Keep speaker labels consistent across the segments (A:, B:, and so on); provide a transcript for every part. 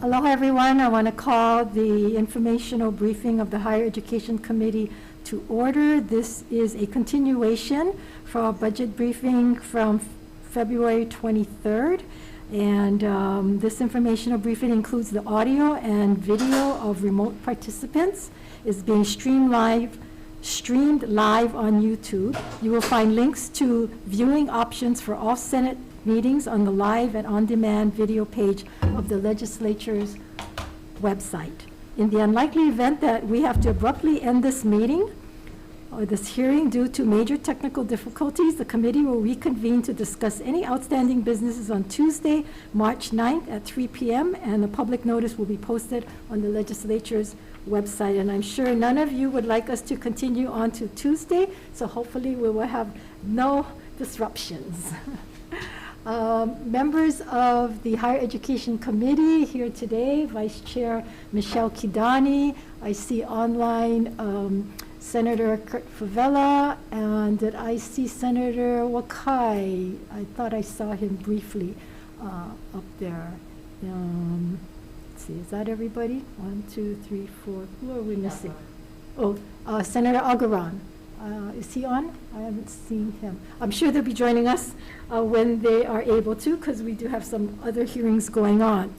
A: Aloha everyone. I want to call the informational briefing of the Higher Education Committee to order. This is a continuation for our budget briefing from February 23rd. And this informational briefing includes the audio and video of remote participants. It's being streamed live on YouTube. You will find links to viewing options for all Senate meetings on the live and on-demand video page of the legislature's website. In the unlikely event that we have to abruptly end this meeting or this hearing due to major technical difficulties, the committee will reconvene to discuss any outstanding businesses on Tuesday, March 9th at 3 p.m. and the public notice will be posted on the legislature's website. And I'm sure none of you would like us to continue on to Tuesday, so hopefully we will have no disruptions. Members of the Higher Education Committee here today, Vice Chair Michelle Kidani. I see online Senator Kurt Favela, and did I see Senator Wakai? I thought I saw him briefly up there. Let's see, is that everybody? 1, 2, 3, 4. Who are we missing? Oh, Senator Agaran. Is he on? I haven't seen him. I'm sure they'll be joining us when they are able to, because we do have some other hearings going on.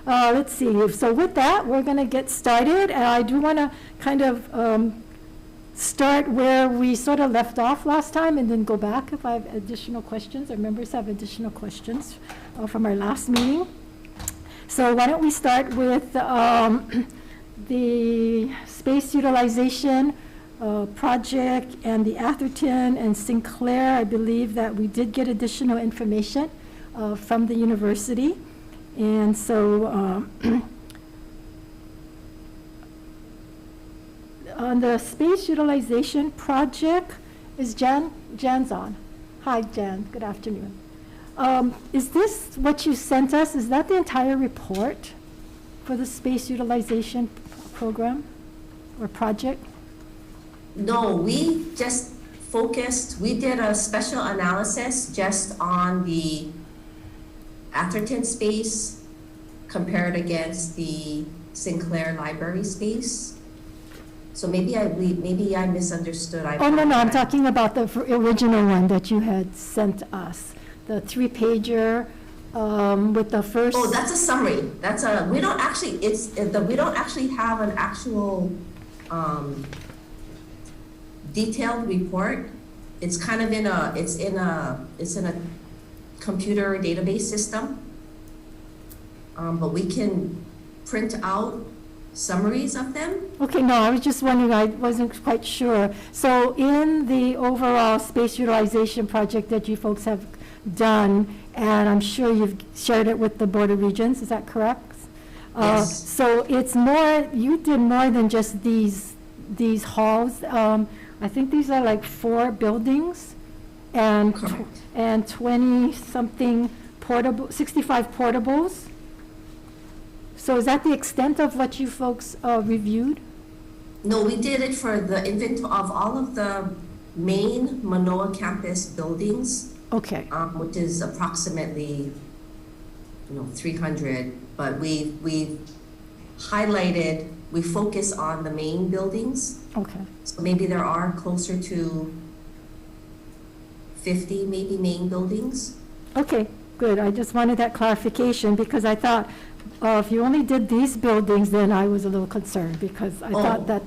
A: Let's see. So with that, we're going to get started. And I do want to kind of start where we sort of left off last time and then go back if I have additional questions, or members have additional questions from our last meeting. So why don't we start with the space utilization project and the Atherton and Sinclair. I believe that we did get additional information from the university. And so on the space utilization project, is Jan's on? Hi, Jan, good afternoon. Is this what you sent us? Is that the entire report for the space utilization program or project?
B: No, we just focused, we did a special analysis just on the Atherton space compared against the Sinclair library space. So maybe I misunderstood.
A: Oh, no, I'm talking about the original one that you had sent us, the 3-pager with the first.
B: Oh, that's a summary. That's a, we don't actually, we don't actually have an actual detailed report. It's kind of in a computer database system, but we can print out summaries of them. Okay,
A: no, I was just wondering, I wasn't quite sure. So in the overall space utilization project that you folks have done, and I'm sure you've shared it with the Board of Regents, is that correct?
B: Yes.
A: So it's more, you did more than just these halls. I think these are like 4 buildings and 20-something portable, 65 portables. So is that the extent of what you folks reviewed?
B: No, we did it for the inventory of all of the main Manoa campus buildings.
A: Okay.
B: Which is approximately, 300. But we highlighted. We focus on the main buildings.
A: Okay.
B: So maybe there are closer to 50 maybe main buildings.
A: Okay, good. I just wanted that clarification because I thought if you only did these buildings, then I was a little concerned because I thought that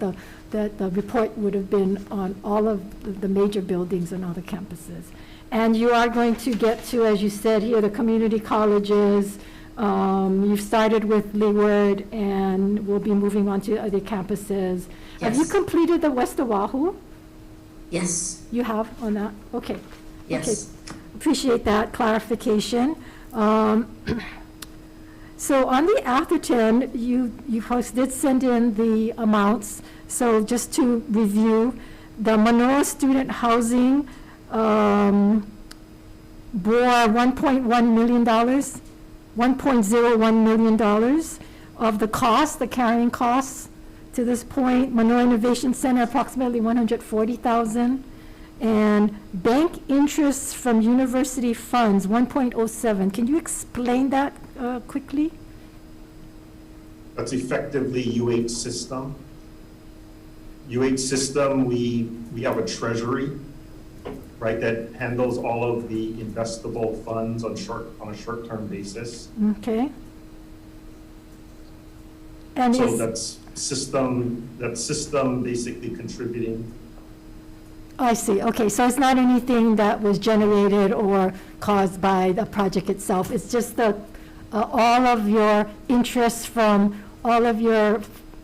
A: the report would have been on all of the major buildings and all the campuses. And you are going to get to, as you said here, the community colleges. You've started with Leeward and we'll be moving on to other campuses. Yes. Have you completed the West Oahu?
B: Yes.
A: You have on that? Okay.
B: Yes.
A: Okay. Appreciate that clarification. So on the Atherton, you folks did send in the amounts. So just to review, the Manoa student housing bore $1.1 million, $1.01 million of the cost, the carrying costs to this point. Manoa Innovation Center, approximately $140,000. And bank interests from university funds, 1.07. Can you explain that quickly?
C: That's effectively UH system. UH system, we have a treasury, right, that handles all of the investable funds on a short-term basis.
A: Okay. And
C: So
A: is,
C: that's system basically contributing.
A: I see, okay, so it's not anything that was generated or caused by the project itself, it's just the, all of your interests from all of your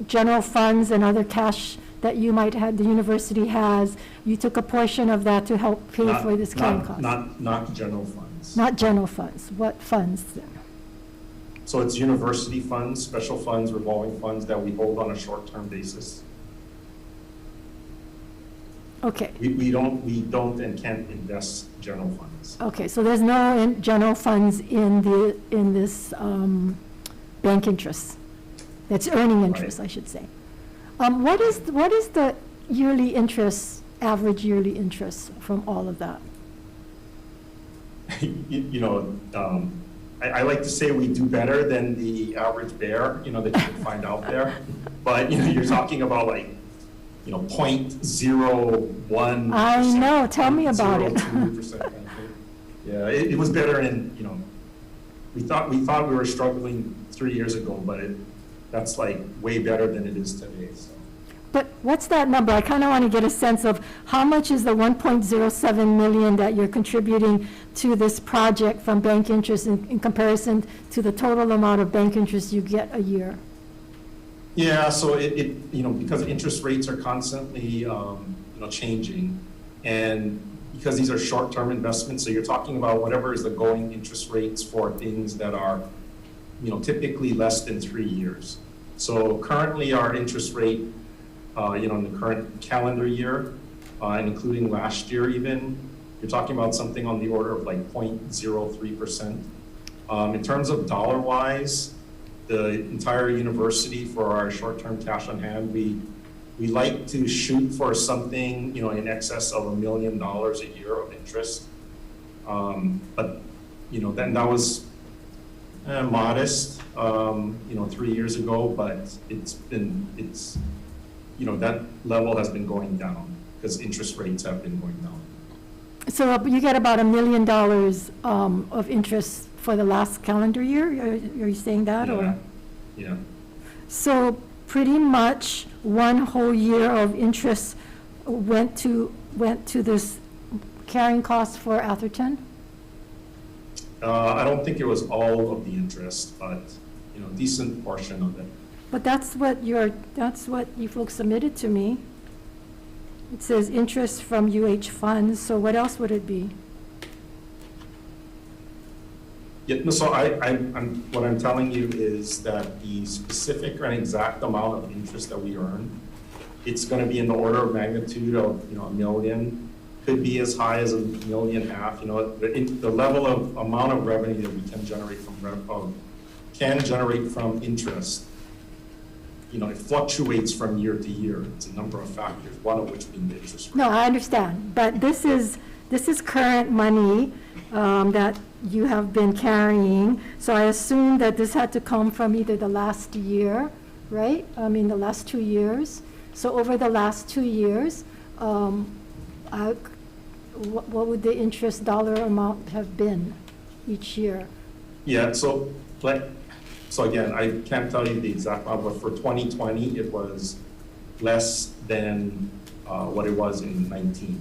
A: general funds and other cash that you might have, the university has, you took a portion of that to help pay for this carrying cost?
C: Not general funds.
A: Not general funds, what funds then?
C: So it's university funds, special funds, revolving funds that we hold on a short-term basis.
A: Okay,
C: We don't and can't invest general funds.
A: okay, so there's no general funds in this bank interest, that's earning interest, I should say. What is the yearly interest, average yearly interest from all of that?
C: I like to say we do better than the average bear, that you can find out there. But, you're talking about like, 0.01%.
A: I know, tell me about it.
C: 0.02% kind of thing. Yeah, it was better in, we thought we were struggling 3 years ago, but that's like way better than it is today, so.
A: But what's that number? I kind of want to get a sense of how much is the 1.07 million that you're contributing to this project from bank interest in comparison to the total amount of bank interest you get a year?
C: Yeah, so because interest rates are constantly, changing, and because these are short-term investments, so you're talking about whatever is the going interest rates for things that are, typically less than 3 years. So currently our interest rate, in the current calendar year, and including last year even, you're talking about something on the order of like 0.03%. In terms of dollar-wise, the entire university for our short-term cash on hand, we like to shoot for something, in excess of $1 million a year of interest. But, then that was modest, 3 years ago, but that level has been going down because interest rates have been going down.
A: So you get about $1 million of interest for the last calendar year? Are you saying that, or?
C: Yeah.
A: So pretty much one whole year of interest went to this carrying cost for Atherton?
C: I don't think it was all of the interest, but, decent portion of it.
A: But that's what you folks submitted to me. It says interest from UH funds, so what else would it be?
C: Yeah, no, so what I'm telling you is that the specific and exact amount of interest that we earn, it's going to be in the order of magnitude of, $1 million, could be as high as $1.5 million. The level of amount of revenue that we can generate from interest, it fluctuates from year to year. It's a number of factors, one of which being the interest rate.
A: No, I understand, but this is current money that you have been carrying, so I assume that this had to come from either the last year, right? I mean, the last 2 years. So over the last 2 years, what would the interest dollar amount have been each year?
C: Yeah, so again, I can't tell you the exact amount, but for 2020, it was less than what it was in 19.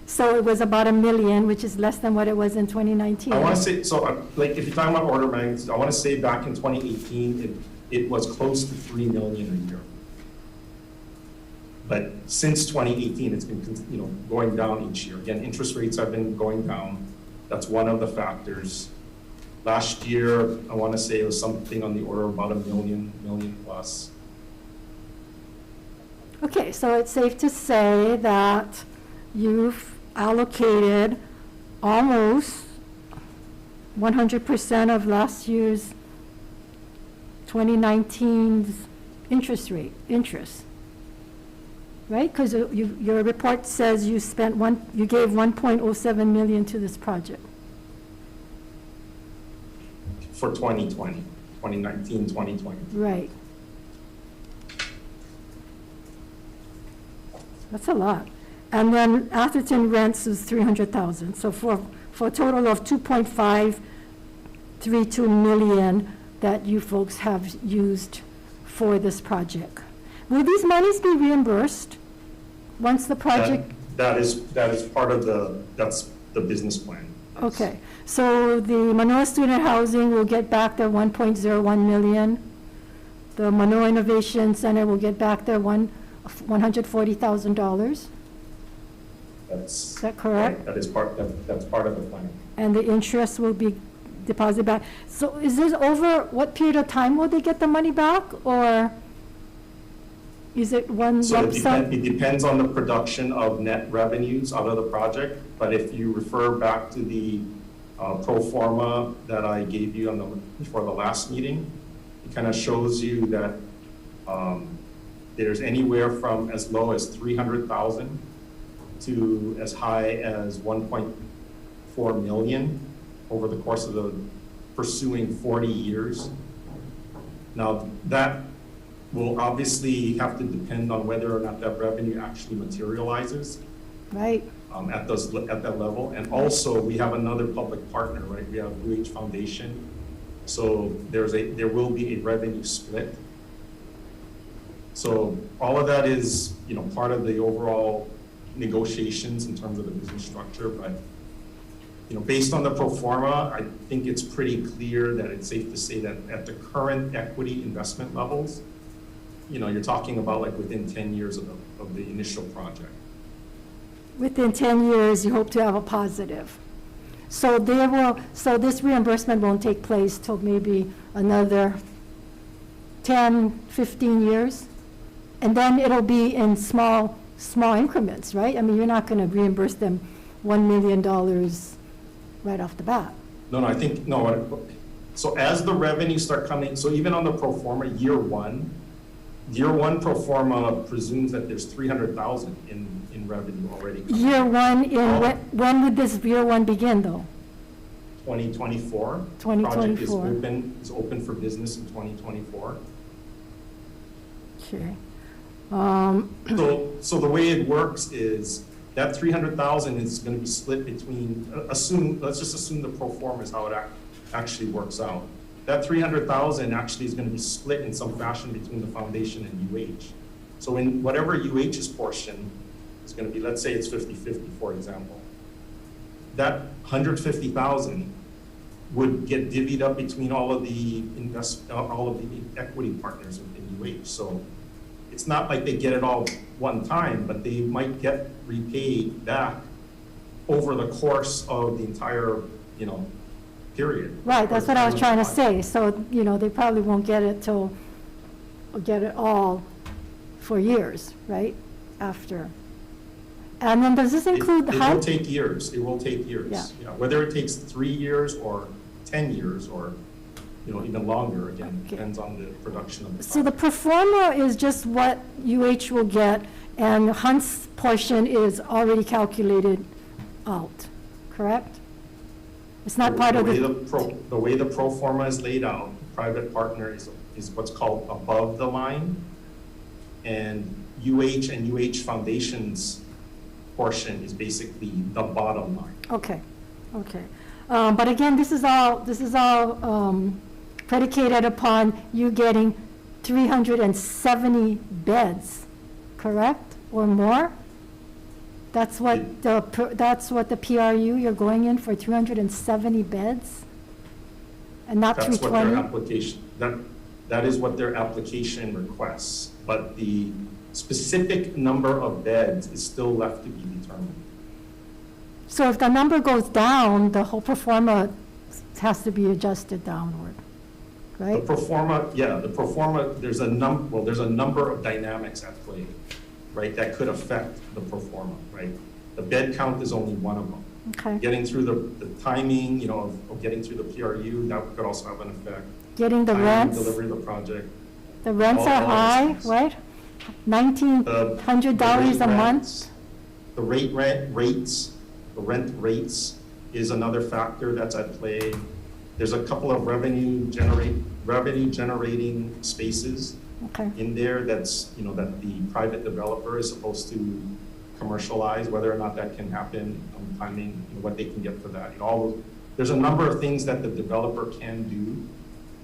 A: So it was about $1 million, which is less than what it was in 2019.
C: I want to say, so if you're talking about order of magnitude, I want to say back in 2018, it was close to $3 million a year. But since 2018, it's been going down each year. Again, interest rates have been going down. That's one of the factors. Last year, I want to say it was something on the order of about $1 million plus.
A: Okay, so it's safe to say that you've allocated almost 100% of last year's 2019's interest, right? Because your report says you gave 1.07 million to this project.
C: For 2020. 2019, 2020.
A: Right. That's a lot. And then Atherton rents is 300,000. So for a total of 2.532 million that you folks have used for this project. Will these monies be reimbursed once the project?
C: That is part of that's the business plan.
A: Okay, so the Manoa Student Housing will get back their 1.01 million. The Manoa Innovation Center will get back their $140,000. Is that correct?
C: That's part of the plan.
A: And the interest will be deposited back. So is this over, what period of time will they get the money back, or is it one
C: So
A: lump sum?
C: it depends on the production of net revenues out of the project, but if you refer back to the pro forma that I gave you before the last meeting, it kind of shows you that there's anywhere from as low as 300,000 to as high as 1.4 million over the course of the pursuing 40 years. Now, that will obviously have to depend on whether or not that revenue actually materializes.
A: Right.
C: At that level. And also, we have another public partner, right? We have UH Foundation. So there will be a revenue split. So all of that is, part of the overall negotiations in terms of the business structure. But, based on the pro forma, I think it's pretty clear that it's safe to say that at the current equity investment levels, you're talking about like within 10 years of the initial project.
A: Within 10 years, you hope to have a positive. So this reimbursement won't take place till maybe another 10, 15 years? And then it'll be in small increments, right? I mean, you're not going to reimburse them $1 million right off the bat.
C: No, I think, no. So as the revenues start coming, so even on the pro forma year one pro forma presumes that there's 300,000 in revenue already.
A: Year one, when would this year one begin, though?
C: 2024.
A: 2024.
C: Project is open for business in 2024.
A: Okay.
C: So the way it works is that 300,000 is going to be split between, let's just assume the pro forma is how it actually works out. That 300,000 actually is going to be split in some fashion between the foundation and UH. So in whatever UH's portion is going to be, let's say it's 50-50, for example, that 150,000 would get divvied up between all of the equity partners in UH. So it's not like they get it all one time, but they might get repaid back over the course of the entire, period.
A: Right, that's what I was trying to say. So, they probably won't get it all for years, right, after. And then does this include
C: It will take years. It will take years.
A: Yeah.
C: Whether it takes 3 years or 10 years or, even longer, again, depends on the production of the
A: So the pro forma is just what UH will get, and Hunt's portion is already calculated out, correct? It's not part of
C: the way the pro forma is laid out, private partner is what's called above the line, and UH Foundation's portion is basically the bottom line.
A: Okay. But again, this is all predicated upon you getting 370 beds, correct, or more? That's what the PRU you're going in for, 370 beds, and not 320.
C: That's what their application. That is what their application requests, but the specific number of beds is still left to be determined.
A: So if the number goes down, the whole pro forma has to be adjusted downward, right?
C: The pro forma, there's a number of dynamics at play, right, that could affect the pro forma, right? The bed count is only one of them.
A: Okay.
C: Getting through the timing, of getting through the PRU, that could also have an effect.
A: Getting the
C: Timing,
A: rents.
C: delivery of the project.
A: The rents
C: all
A: are
C: those
A: high,
C: things.
A: right? $1,900 a month.
C: The rent rates is another factor that's at play. There's a couple of revenue generating spaces
A: Okay.
C: in there that's, that the private developer is supposed to commercialize, whether or not that can happen, timing, what they can get for that. There's a number of things that the developer can do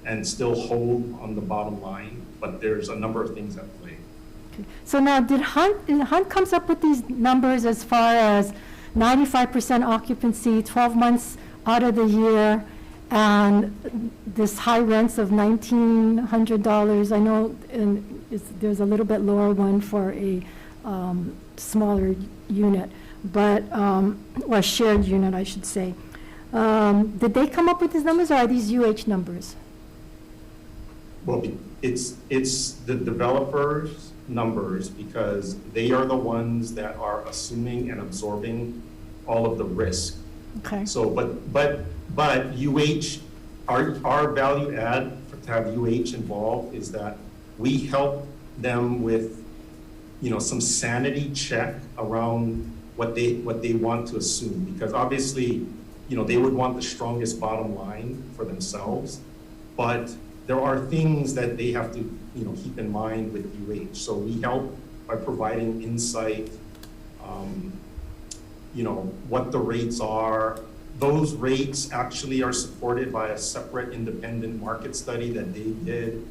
C: and still hold on the bottom line, but there's a number of things at play.
A: Okay. So now, did Hunt comes up with these numbers as far as 95% occupancy, 12 months out of the year, and this high rents of $1,900? I know there's a little bit lower one for a smaller unit, but, or shared unit, I should say. Did they come up with these numbers, or are these UH numbers?
C: Well, it's the developers' numbers, because they are the ones that are assuming and absorbing all of the risk.
A: Okay.
C: So, but UH, our value add to have UH involved is that we help them with, some sanity check around what they want to assume, because obviously, they would want the strongest bottom line for themselves, but there are things that they have to, keep in mind with UH. So we help by providing insight, what the rates are. Those rates actually are supported by a separate independent market study that they did.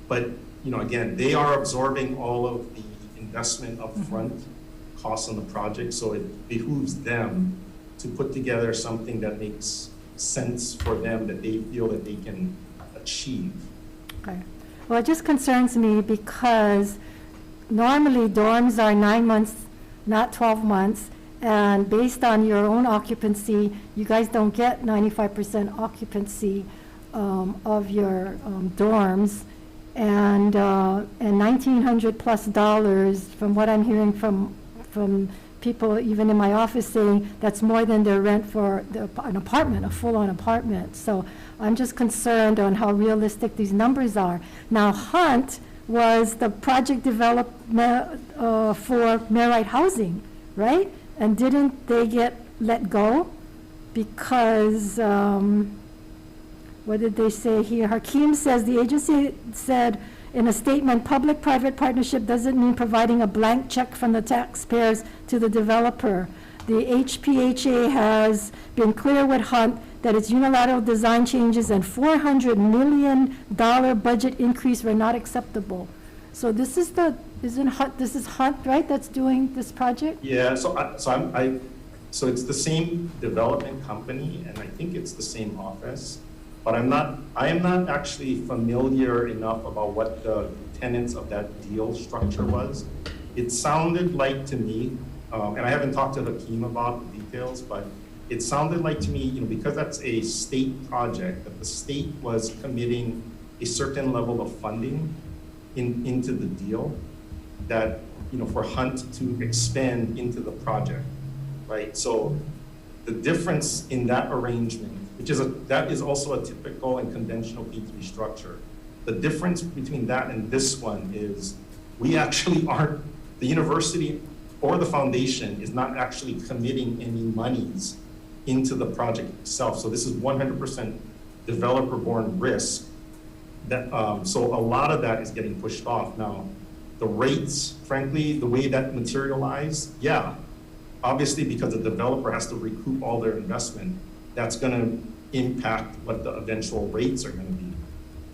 C: But, again, they are absorbing all of the investment upfront costs on the project, so it behooves them to put together something that makes sense for them, that they feel that they can achieve.
A: Okay. Well, it just concerns me because normally dorms are 9 months, not 12 months, and based on your own occupancy, you guys don't get 95% occupancy of your dorms, and $1,900 plus from what I'm hearing from people even in my office saying that's more than their rent for an apartment, a full-on apartment. So I'm just concerned on how realistic these numbers are. Now, Hunt was the project development for Merritt Housing, right? And didn't they get let go? Because, what did they say here? Hakeem says the agency said in a statement, public-private partnership doesn't mean providing a blank check from the taxpayers to the developer. The HPHA has been clear with Hunt that its unilateral design changes and $400 million budget increase were not acceptable. So this is this is Hunt, right, that's doing this project?
C: Yeah, so it's the same development company, and I think it's the same office, but I am not actually familiar enough about what the tenets of that deal structure was. It sounded like to me, and I haven't talked to Hakeem about the details, but it sounded like to me, because that's a state project, that the state was committing a certain level of funding into the deal that, for Hunt to expand into the project, right? So the difference in that arrangement, that is also a typical and conventional P3 structure. The difference between that and this one is we actually aren't, the university or the foundation is not actually committing any monies into the project itself. So this is 100% developer-borne risk. So a lot of that is getting pushed off. Now, the rates, frankly, the way that materialized, yeah, obviously because the developer has to recoup all their investment, that's going to impact what the eventual rates are going to be.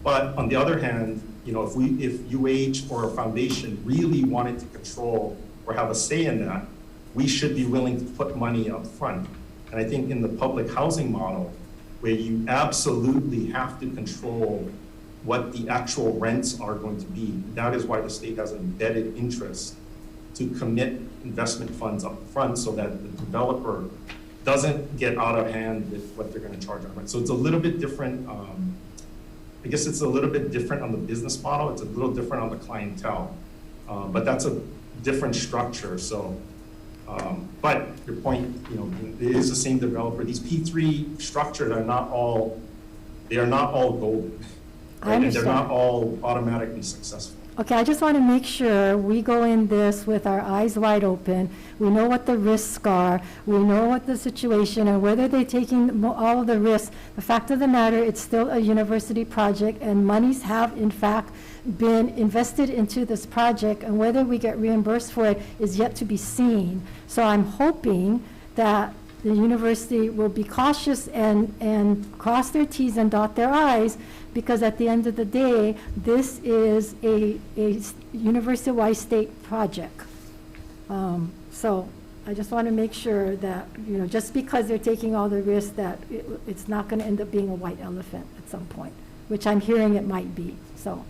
C: But on the other hand, if UH or a foundation really wanted to control or have a say in that, we should be willing to put money up front. And I think in the public housing model, where you absolutely have to control what the actual rents are going to be, that is why the state has an embedded interest to commit investment funds up front so that the developer doesn't get out of hand with what they're going to charge on rent. So it's a little bit different. I guess it's a little bit different on the business model. It's a little different on the clientele, but that's a different structure. So, but your point, it is the same developer. These P3 structures are not all golden. Right? And they're not all automatically successful.
A: Okay, I just want to make sure we go in this with our eyes wide open. We know what the risks are. We know what the situation and whether they're taking all of the risks. The fact of the matter, it's still a university project, and monies have in fact been invested into this project, and whether we get reimbursed for it is yet to be seen. So I'm hoping that the university will be cautious and cross their T's and dot their I's, because at the end of the day, this is a university-wide state project. So I just want to make sure that, just because they're taking all the risks, that it's not going to end up being a white elephant at some point, which I'm hearing it might be. So,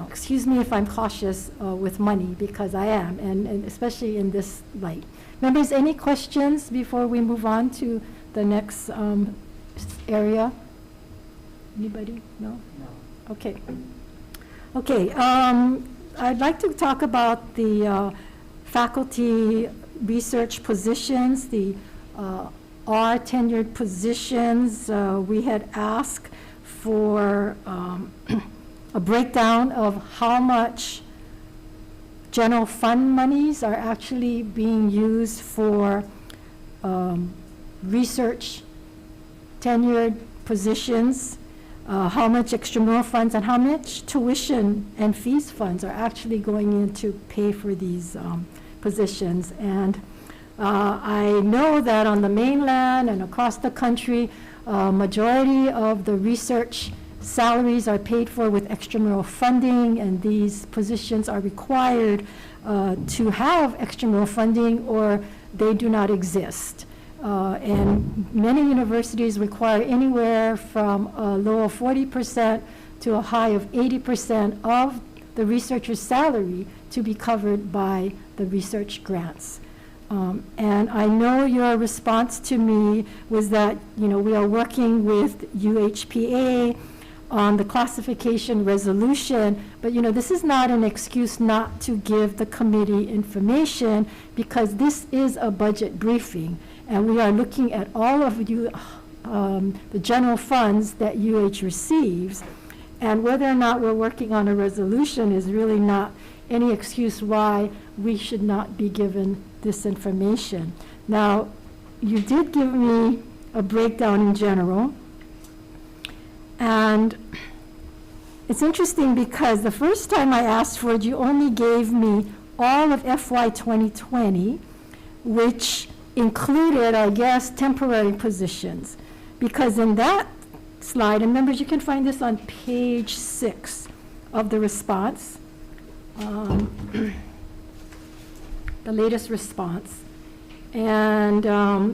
A: excuse me if I'm cautious with money, because I am, and especially in this light. Members, any questions before we move on to the next area? Anybody? No? No. Okay. Okay. I'd like to talk about the faculty research positions, the R tenured positions. We had asked for a breakdown of how much general fund monies are actually being used for research tenured positions, how much extramural funds and how much tuition and fees funds are actually going in to pay for these positions. And I know that on the mainland and across the country, majority of the research salaries are paid for with extramural funding, and these positions are required to have extramural funding or they do not exist. And many universities require anywhere from a low of 40% to a high of 80% of the researcher's salary to be covered by the research grants. And I know your response to me was that, we are working with UHPA on the classification resolution, but this is not an excuse not to give the committee information, because this is a budget briefing, and we are looking at all of the general funds that UH receives, and whether or not we're working on a resolution is really not any excuse why we should not be given this information. Now, you did give me a breakdown in general. And it's interesting because the first time I asked for it, you only gave me all of FY 2020, which included, I guess, temporary positions. Because in that slide, and members, you can find this on page 6 of the response, the latest response. And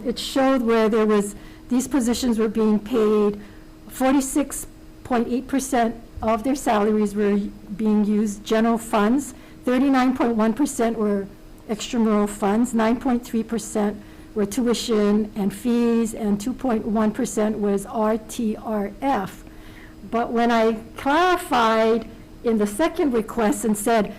A: it showed where there was, these positions were being paid 46.8% of their salaries were being used general funds, 39.1% were extramural funds, 9.3% were tuition and fees, and 2.1% was RTRF. But when I clarified in the second request and said,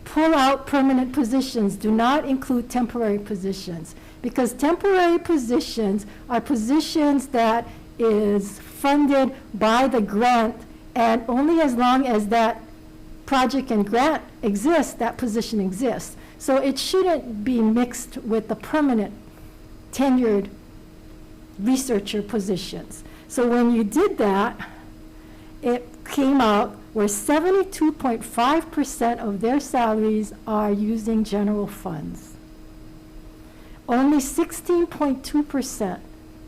A: pull out permanent positions, do not include temporary positions, because temporary positions are positions that is funded by the grant, and only as long as that project and grant exists, that position exists. So it shouldn't be mixed with the permanent tenured researcher positions. So when you did that, it came out where 72.5% of their salaries are using general funds. Only 16.2%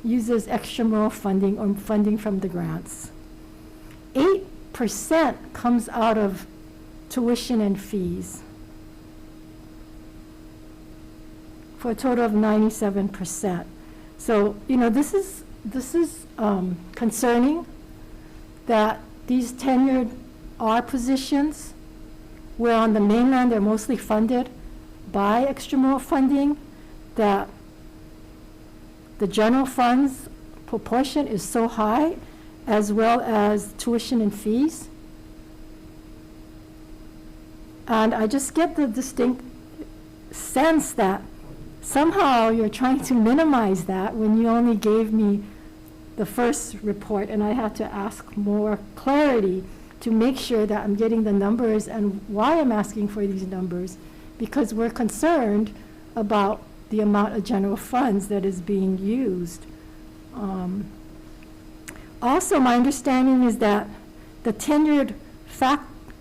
A: uses extramural funding or funding from the grants. 8% comes out of tuition and fees, for a total of 97%. So, this is concerning, that these tenured R positions, where on the mainland they're mostly funded by extramural funding, that the general funds proportion is so high, as well as tuition and fees. And I just get the distinct sense that somehow you're trying to minimize that when you only gave me the first report, and I had to ask more clarity to make sure that I'm getting the numbers and why I'm asking for these numbers, because we're concerned about the amount of general funds that is being used. Also, my understanding is that the tenured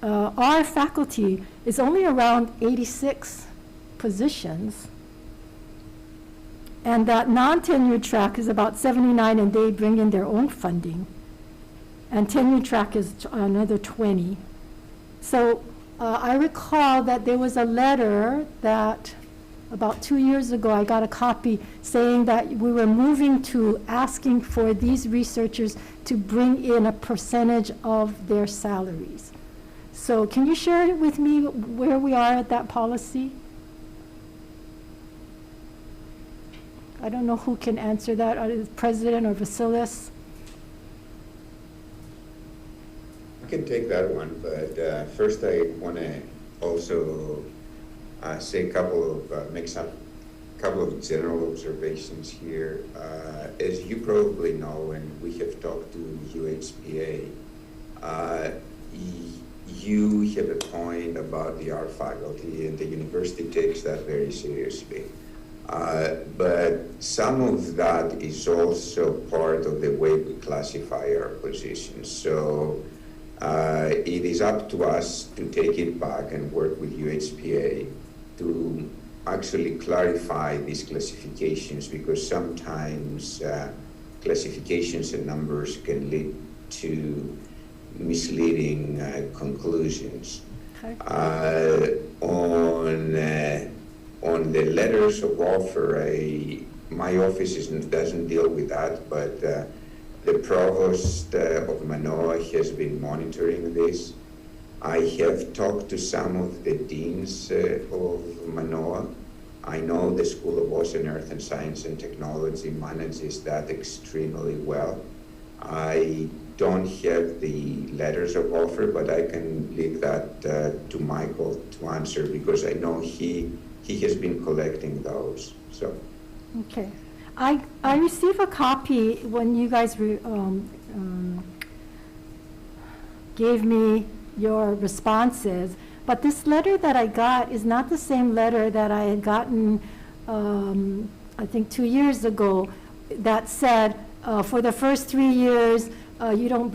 A: our faculty is only around 86 positions, and that non-tenured track is about 79, and they bring in their own funding. And tenured track is another 20. So I recall that there was a letter that about 2 years ago, I got a copy saying that we were moving to asking for these researchers to bring in a percentage of their salaries. So can you share with me where we are at that policy? I don't know who can answer that, President or Vasilis?
D: I can take that one, but first I want to also say a couple of general observations here. As you probably know, and we have talked to UHPA, you have a point about the art faculty, and the university takes that very seriously. But some of that is also part of the way we classify our positions. So it is up to us to take it back and work with UHPA to actually clarify these classifications, because sometimes classifications and numbers can lead to misleading conclusions.
A: Okay.
D: On the letters of offer, my office doesn't deal with that, but the provost of Manoa has been monitoring this. I have talked to some of the deans of Manoa. I know the School of Ocean, Earth and Science and Technology manages that extremely well. I don't have the letters of offer, but I can leave that to Michael to answer, because I know he has been collecting those. So.
A: Okay. I received a copy when you guys gave me your responses, but this letter that I got is not the same letter that I had gotten, I think 2 years ago, that said, for the first 3 years, you don't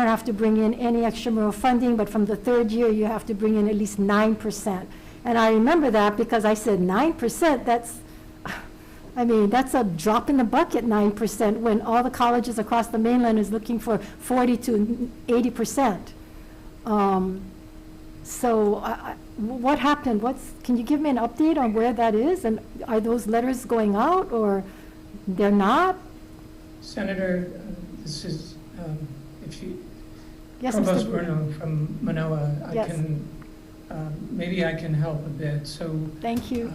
A: have to bring in any extramural funding, but from the third year, you have to bring in at least 9%. And I remember that because I said 9%, that's a drop in the bucket, 9%, when all the colleges across the mainland is looking for 40 to 80%. So what happened? Can you give me an update on where that is? And are those letters going out, or they're not?
E: Senator, this is, if you,
A: Yes,
E: Provost
A: Mr.
E: Bruno from Manoa,
A: Yes.
E: Maybe I can help a bit. So,
A: Thank you.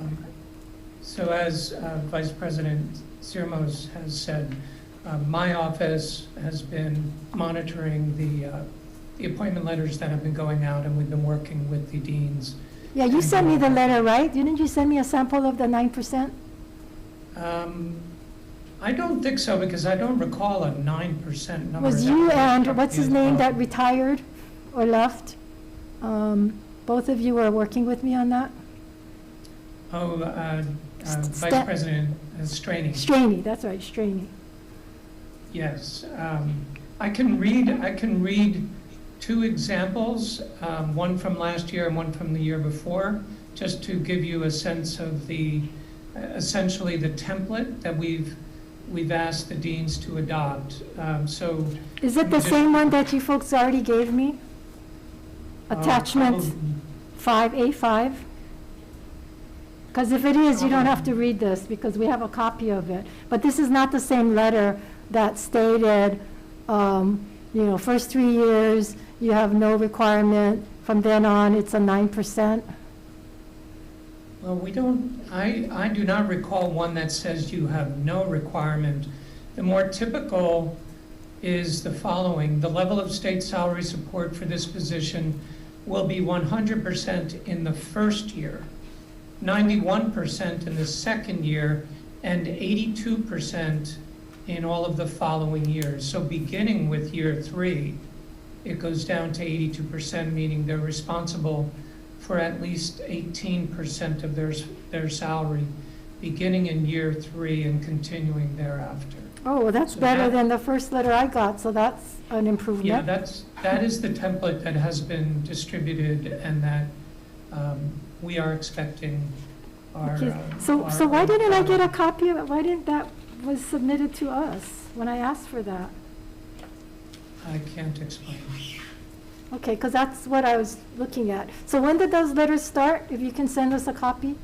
E: So as Vice President Sirmos has said, my office has been monitoring the appointment letters that have been going out, and we've been working with the deans.
A: Yeah, you sent me the letter, right? Didn't you send me a sample of the 9%?
E: I don't think so, because I don't recall a 9% number.
A: Was
E: that
A: you
E: was
A: and, what's his name, that
E: involved.
A: retired or left? Both of you were working with me on that?
E: Oh, Vice
A: Sta-
E: President Straney.
A: Straney, that's right, Straney.
E: Yes, I can read 2 examples, one from last year and one from the year before, just to give you a sense of essentially the template that we've asked the deans to adopt. So
A: Is it the same one that you folks already gave me? Attachment 5A5? Because if it is, you don't have to read this, because we have a copy of it. But this is not the same letter that stated, first 3 years, you have no requirement. From then on, it's a 9%.
E: Well, we don't, I do not recall one that says you have no requirement. The more typical is the following: the level of state salary support for this position will be 100% in the first year, 91% in the second year, and 82% in all of the following years. So beginning with year 3, it goes down to 82%, meaning they're responsible for at least 18% of their salary, beginning in year 3 and continuing thereafter.
A: Oh, well, that's
E: So
A: better
E: that-
A: than the first letter I got, so that's an
E: Yeah,
A: improvement.
E: that is the template that has been distributed and that we are expecting our.
A: Okay, so why didn't I get a copy of it? Why didn't that was submitted to us when I asked for that?
E: I can't explain.
A: Okay, because that's what I was looking at. So when did those letters start? If you can send us a copy?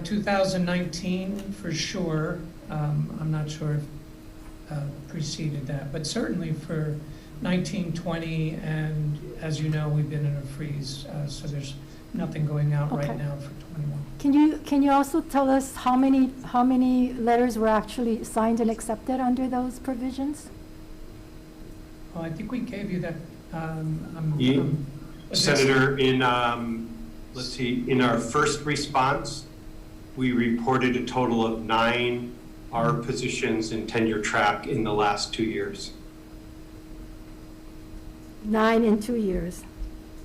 E: 2019 for sure. I'm not sure if preceded that, but certainly for 19, 20, and as you know, we've been in a freeze, so there's nothing going out right
A: Okay.
E: now for 21.
A: Can you also tell us how many letters were actually signed and accepted under those provisions?
E: Oh, I think we gave you that.
F: Senator, in, let's see, in our first response, we reported a total of 9 R positions in tenure track in the last 2 years.
A: 9 in 2 years.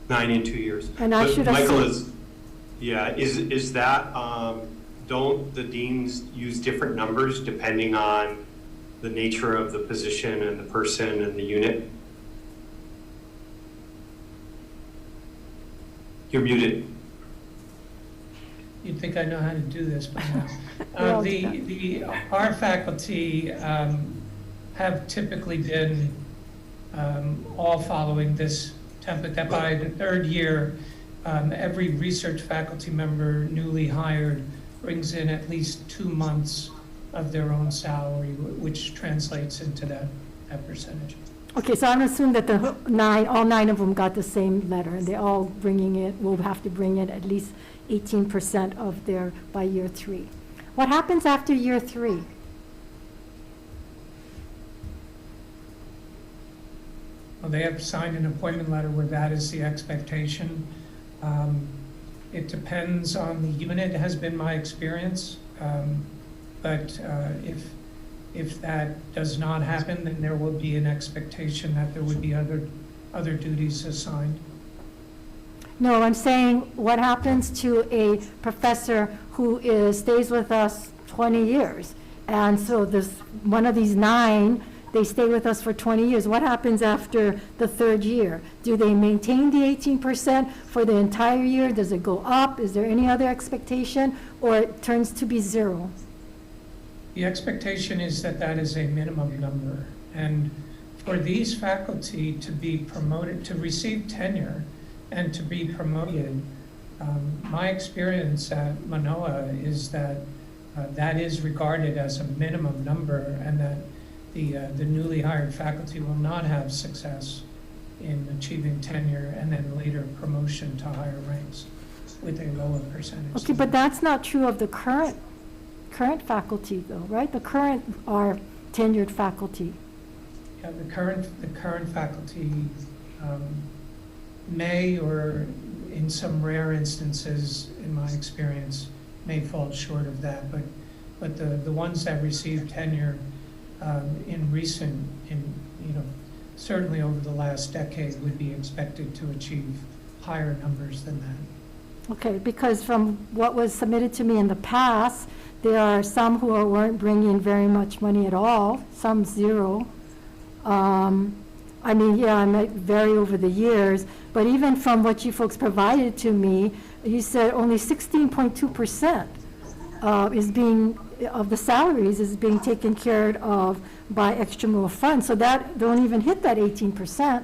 F: 9 in 2 years.
A: And I
F: But
A: should have
F: Michael,
A: said-
F: is that, don't the deans use different numbers depending on the nature of the position and the person and the unit? You're muted.
E: You'd think I know how to do this by now.
A: Well done.
E: Our faculty have typically been all following this template, that by the 3rd year, every research faculty member newly hired brings in at least 2 months of their own salary, which translates into that percentage.
A: Okay, so I'm assuming that all 9 of them got the same letter, and they're all will have to bring in at least 18% of their, by year 3. What happens after year 3?
E: Well, they have signed an appointment letter where that is the expectation. It depends on the unit, has been my experience. But if that does not happen, then there will be an expectation that there would be other duties assigned.
A: No, I'm saying what happens to a professor who stays with us 20 years? And so there's one of these 9, they stay with us for 20 years. What happens after the 3rd year? Do they maintain the 18% for the entire year? Does it go up? Is there any other expectation? Or it turns to be 0?
E: The expectation is that that is a minimum number. And for these faculty to be promoted, to receive tenure and to be promoted, my experience at Manoa is that that is regarded as a minimum number, and that the newly hired faculty will not have success in achieving tenure and then later promotion to higher ranks with a lower percentage.
A: Okay, but that's not true of the current faculty though, right? The current are tenured faculty.
E: Yeah, the current faculty may, or in some rare instances, in my experience, may fall short of that. But the ones that receive tenure certainly over the last decade would be expected to achieve higher numbers than that.
A: Okay, because from what was submitted to me in the past, there are some who weren't bringing very much money at all, some 0. I mean, yeah, I might vary over the years, but even from what you folks provided to me, you said only 16.2% of the salaries is being taken care of by extramural funds, so that don't even hit that 18%.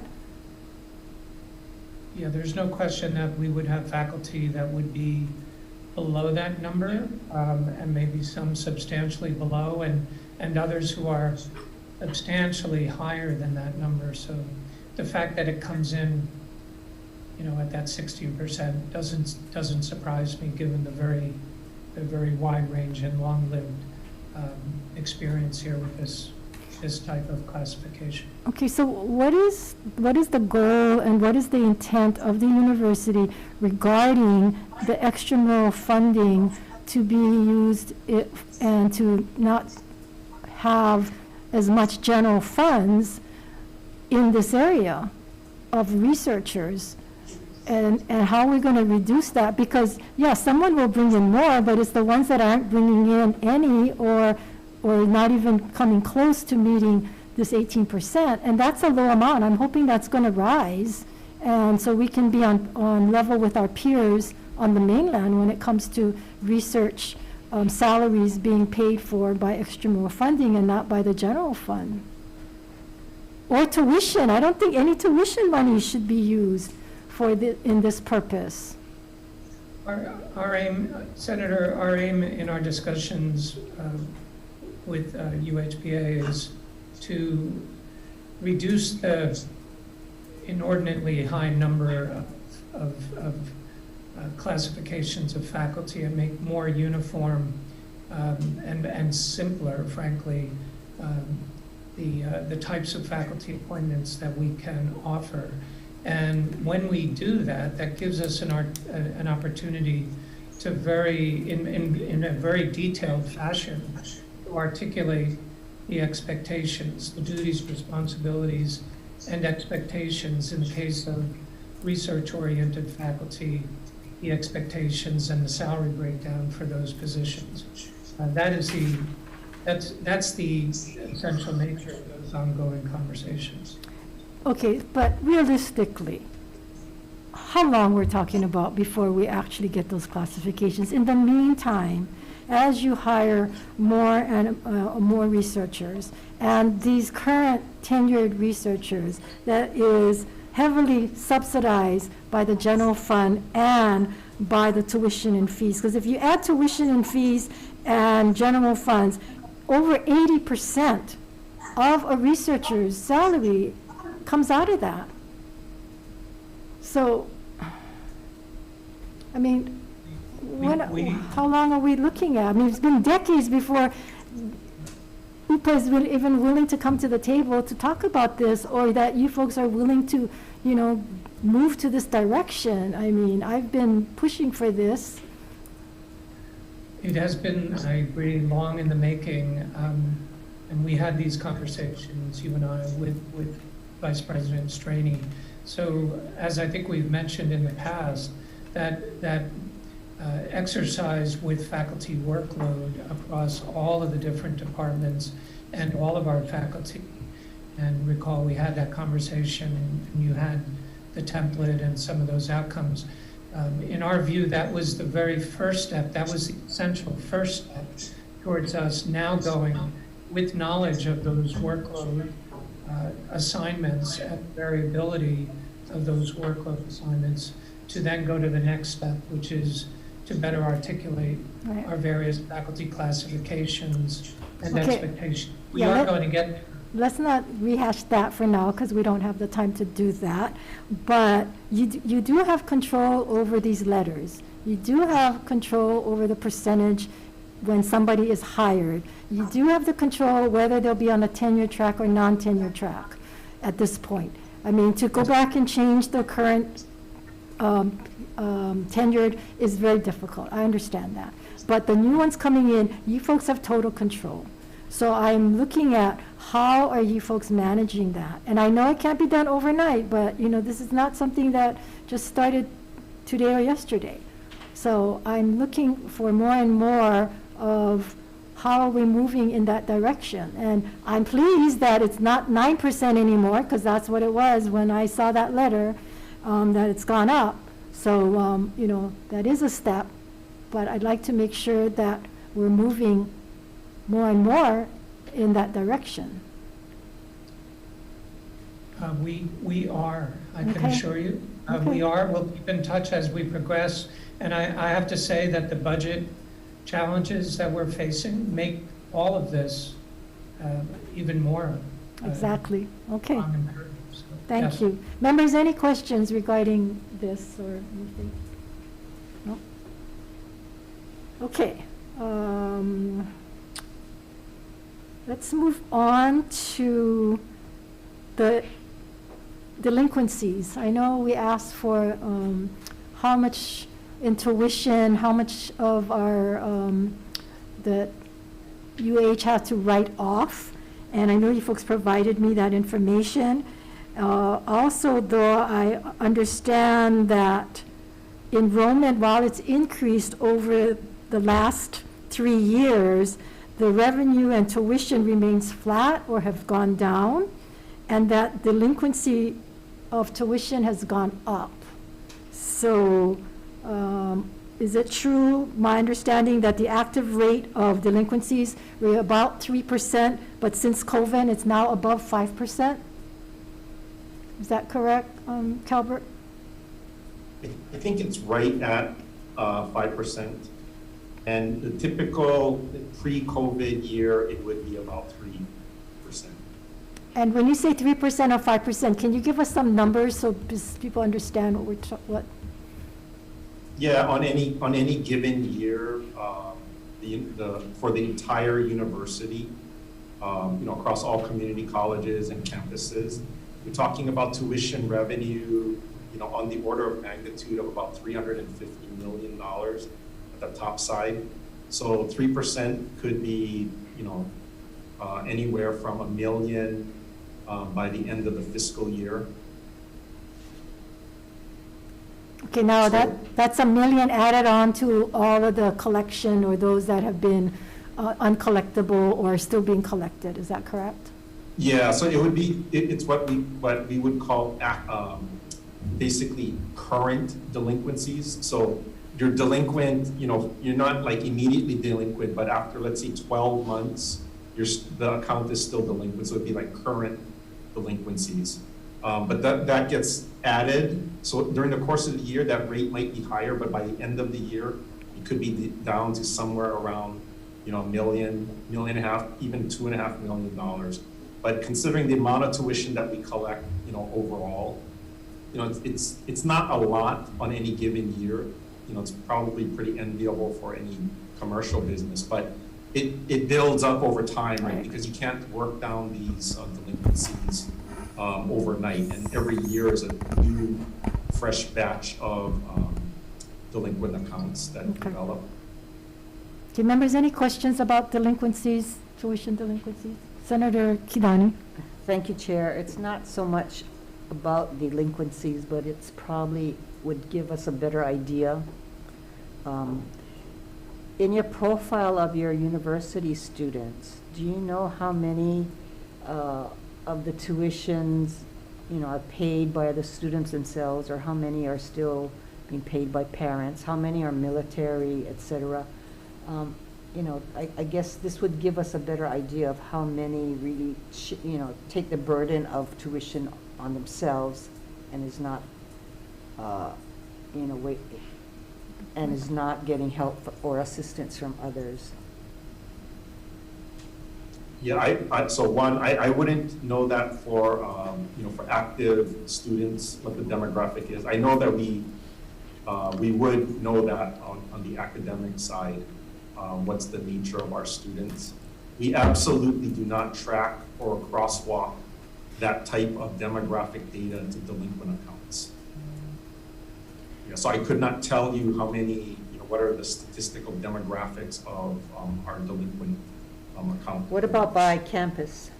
E: Yeah, there's no question that we would have faculty that would be below that number, and maybe some substantially below, and others who are substantially higher than that number. So the fact that it comes in, at that 16% doesn't surprise me, given the very wide range and long-lived experience here with this type of classification.
A: Okay, so what is the goal and what is the intent of the university regarding the extramural funding to be used and to not have as much general funds in this area? of researchers, and how we're going to reduce that, because, yeah, someone will bring in more, but it's the ones that aren't bringing in any or not even coming close to meeting this 18%, and that's a low amount. I'm hoping that's going to rise, and so we can be on level with our peers on the mainland when it comes to research salaries being paid for by extramural funding and not by the general fund. Or tuition. I don't think any tuition money should be used in this purpose.
E: Our aim, Senator, our aim in our discussions with UHPA is to reduce the inordinately high number of classifications of faculty and make more uniform and simpler, frankly, the types of faculty appointments that we can offer. And when we do that, that gives us an opportunity to in a very detailed fashion to articulate the expectations, the duties, responsibilities, and expectations in the case of research-oriented faculty, the expectations and the salary breakdown for those positions. That's the essential nature of those ongoing conversations.
A: Okay, but realistically, how long we're talking about before we actually get those classifications? In the meantime, as you hire more and more researchers, and these current tenured researchers that is heavily subsidized by the general fund and by the tuition and fees. Because if you add tuition and fees and general funds, over 80% of a researcher's salary comes out of that. So, I mean, how long are we looking at? I mean, it's been decades before UPA is even willing to come to the table to talk about this, or that you folks are willing to, move to this direction. I mean, I've been pushing for this.
E: It has been, I agree, long in the making, and we had these conversations, you and I, with Vice President Straney. So, as I think we've mentioned in the past, that exercise with faculty workload across all of the different departments and all of our faculty. And recall we had that conversation and you had the template and some of those outcomes. In our view, that was the very first step. That was the essential first step towards us now going with knowledge of those workload assignments and variability of those workload assignments to then go to the next step, which is to better articulate our various faculty classifications and expectations. We are going to get.
A: Let's not rehash that for now, because we don't have the time to do that. But you do have control over these letters. You do have control over the percentage when somebody is hired. You do have the control whether they'll be on a tenure track or non-tenure track at this point. I mean, to go back and change the current tenured is very difficult. I understand that. But the new ones coming in, you folks have total control. So I'm looking at how are you folks managing that? And I know it can't be done overnight, but this is not something that just started today or yesterday. So I'm looking for more and more of how are we moving in that direction. And I'm pleased that it's not 9% anymore, because that's what it was when I saw that letter, that it's gone up. So, that is a step, but I'd like to make sure that we're moving more and more in that direction.
E: We are, I can assure you. We are. We'll keep in touch as we progress. And I have to say that the budget challenges that we're facing make all of this even more.
A: Exactly. Okay.
E: So,
A: Thank you. Members, any questions regarding this or anything? No? Okay. Let's move on to the delinquencies. I know we asked for how much in tuition, how much of our the UH had to write off, and I know you folks provided me that information. Also, though, I understand that enrollment, while it's increased over the last 3 years, the revenue and tuition remains flat or have gone down, and that delinquency of tuition has gone up. So, is it true, my understanding, that the active rate of delinquencies were about 3%, but since COVID, it's now above 5%? Is that correct, Calbert?
C: I think it's right at 5%. And the typical pre-COVID year, it would be about 3%.
A: And when you say 3% or 5%, can you give us some numbers so people understand what?
C: Yeah, on any given year, for the entire university, across all community colleges and campuses, we're talking about tuition revenue, on the order of magnitude of about $350 million at the top side. So 3% could be, anywhere from $1 million by the end of the fiscal year.
A: Okay, now that's $1 million added on to all of the collection or those that have been uncollectible or still being collected. Is that correct?
C: Yeah, so it would be, it's what we would call basically current delinquencies. So you're delinquent, you're not like immediately delinquent, but after, let's say, 12 months, the account is still delinquent. So it'd be like current delinquencies. But that gets added. So during the course of the year, that rate might be higher, but by the end of the year, it could be down to somewhere around, $1 million, $1.5 million, even $2.5 million. But considering the amount of tuition that we collect, overall, it's not a lot on any given year. It's probably pretty enviable for any commercial business, but it builds up over time, right? Because you can't work down these delinquencies overnight, and every year is a new, fresh batch of delinquent accounts that develop.
A: Do members any questions about delinquencies, tuition delinquencies? Senator Kidani.
G: Thank you, Chair. It's not so much about delinquencies, but it's probably would give us a better idea. In your profile of your university students, do you know how many of the tuitions, are paid by the students themselves, or how many are still being paid by parents? How many are military, et cetera? I guess this would give us a better idea of how many really, take the burden of tuition on themselves and is not, and is not getting help or assistance from others.
C: Yeah, I wouldn't know that for active students, what the demographic is. I know that we would know that on the academic side, what's the nature of our students. We absolutely do not track or crosswalk that type of demographic data to delinquent accounts. Yeah, so I could not tell you how many, what are the statistical demographics of our delinquent account.
G: What about by campus?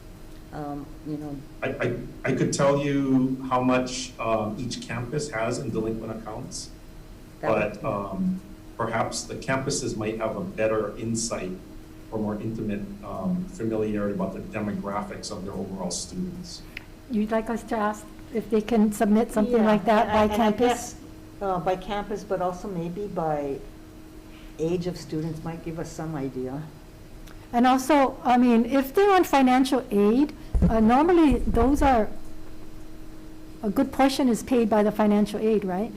C: I could tell you how much each campus has in delinquent accounts, but perhaps the campuses might have a better insight or more intimate familiarity about the demographics of their overall students.
A: You'd like us to ask if they can submit something like that by campus?
G: By campus, but also maybe by age of students might give us some idea.
A: And also, if they're on financial aid, normally those are, a good portion is paid by the financial aid, right?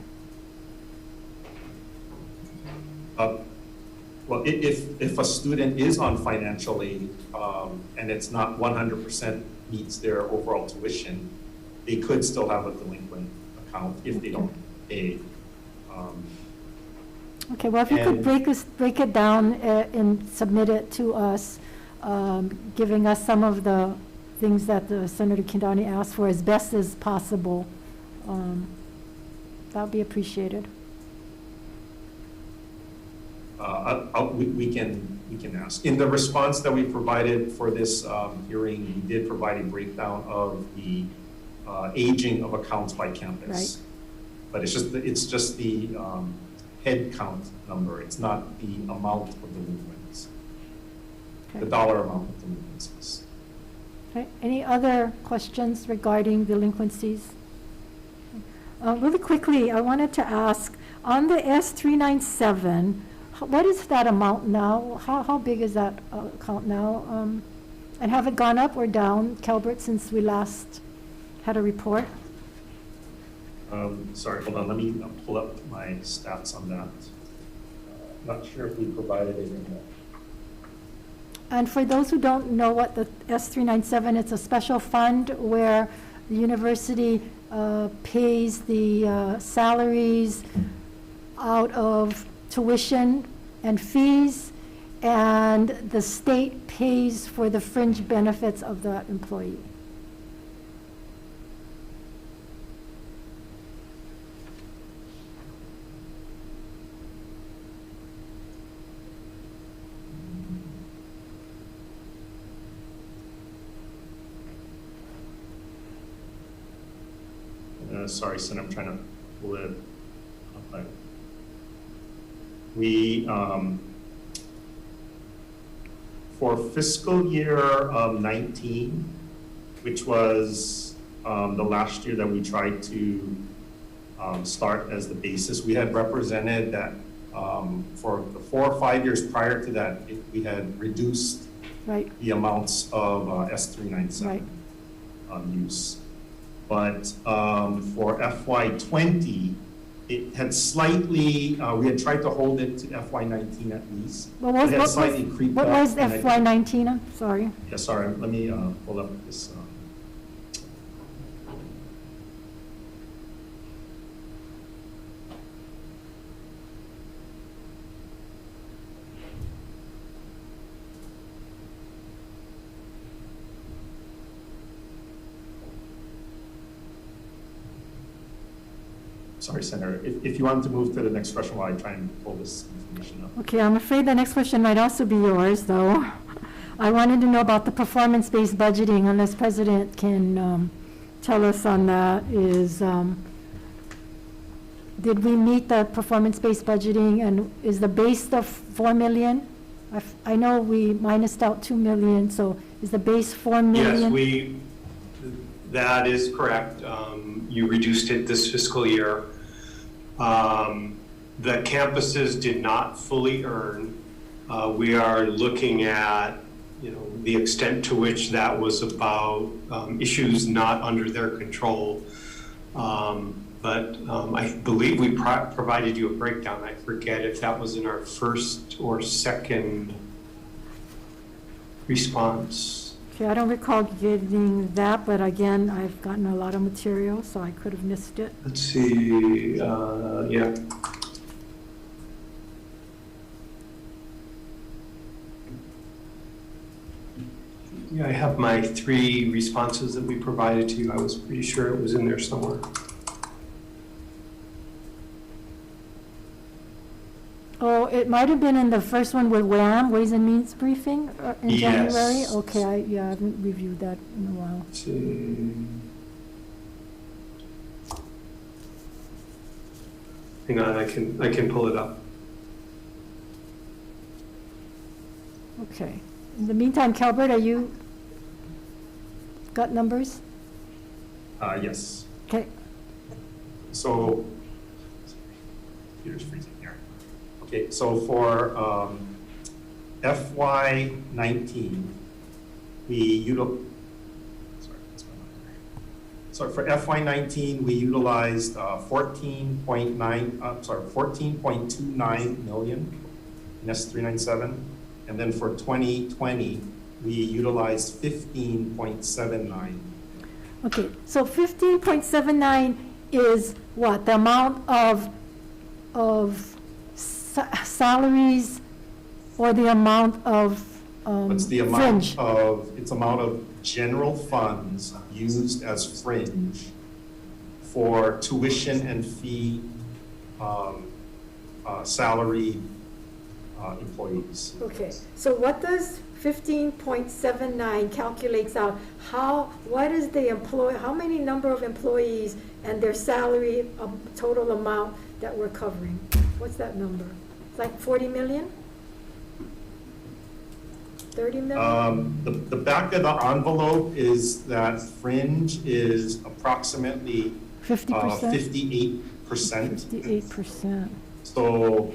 C: Well, if a student is on financial aid and it's not 100% meets their overall tuition, they could still have a delinquent account if they don't pay.
A: Okay, well, if you could break it down and submit it to us, giving us some of the things that the Senator Kidani asked for as best as possible, that would be appreciated.
C: We can ask. In the response that we provided for this hearing, we did provide a breakdown of the aging of accounts by campus. But it's just the head count number. It's not the amount of delinquents.
A: Okay.
C: The dollar amount of delinquencies.
A: Okay, any other questions regarding delinquencies? Really quickly, I wanted to ask, on the S397, what is that amount now? How big is that account now? And have it gone up or down, Calbert, since we last had a report?
C: Sorry, hold on, let me pull up my stats on that. Not sure if we provided it in there.
A: And for those who don't know what the S397, it's a special fund where the university pays the salaries out of tuition and fees, and the state pays for the fringe benefits of the employee.
C: Sorry, Sin, I'm trying to pull it up. We, for fiscal year 19, which was the last year that we tried to start as the basis, we had represented that for the 4 or 5 years prior to that, we had reduced the amounts of S397 use. But for FY20, it had slightly, we had tried to hold it to FY19 at least.
A: What was FY19? I'm sorry.
C: Yeah, sorry, let me pull up this. Sorry, Senator, if you want to move to the next question while I try and pull this information up.
A: Okay, I'm afraid the next question might also be yours, though. I wanted to know about the performance-based budgeting, unless President can tell us on that, is, did we meet the performance-based budgeting, and is the base of 4 million? I know we minused out 2 million, so is the base 4 million?
F: Yes, that is correct. You reduced it this fiscal year. The campuses did not fully earn. We are looking at, the extent to which that was about issues not under their control. But I believe we provided you a breakdown. I forget if that was in our first or second response.
A: Okay, I don't recall getting that, but again, I've gotten a lot of material, so I could have missed it.
F: Let's see, yeah. Yeah, I have my 3 responses that we provided to you. I was pretty sure it was in there somewhere.
A: Oh, it might have been in the first one with WAM, Ways and Means Briefing, in January?
F: Yes.
A: Okay, I haven't reviewed that in a while.
F: Let's see. Hang on, I can pull it up.
A: Okay. In the meantime, Calbert, are you got numbers?
C: Yes.
A: Okay.
C: So, computer's freezing here. Okay, so for FY19, for FY19, we utilized 14.29 million in S397, and then for 2020, we utilized 15.79.
A: Okay, so 15.79 is what? The amount of salaries or the amount of
C: It's the
A: fringe?
C: amount of general funds used as fringe for tuition and fee salary employees.
A: Okay, so what does 15.79 calculates out? What is the how many number of employees and their salary total amount that we're covering? What's that number? It's like 40 million? 30 million?
C: The back of the envelope is that fringe is approximately
A: 50%?
C: 58%.
A: 58%.
C: So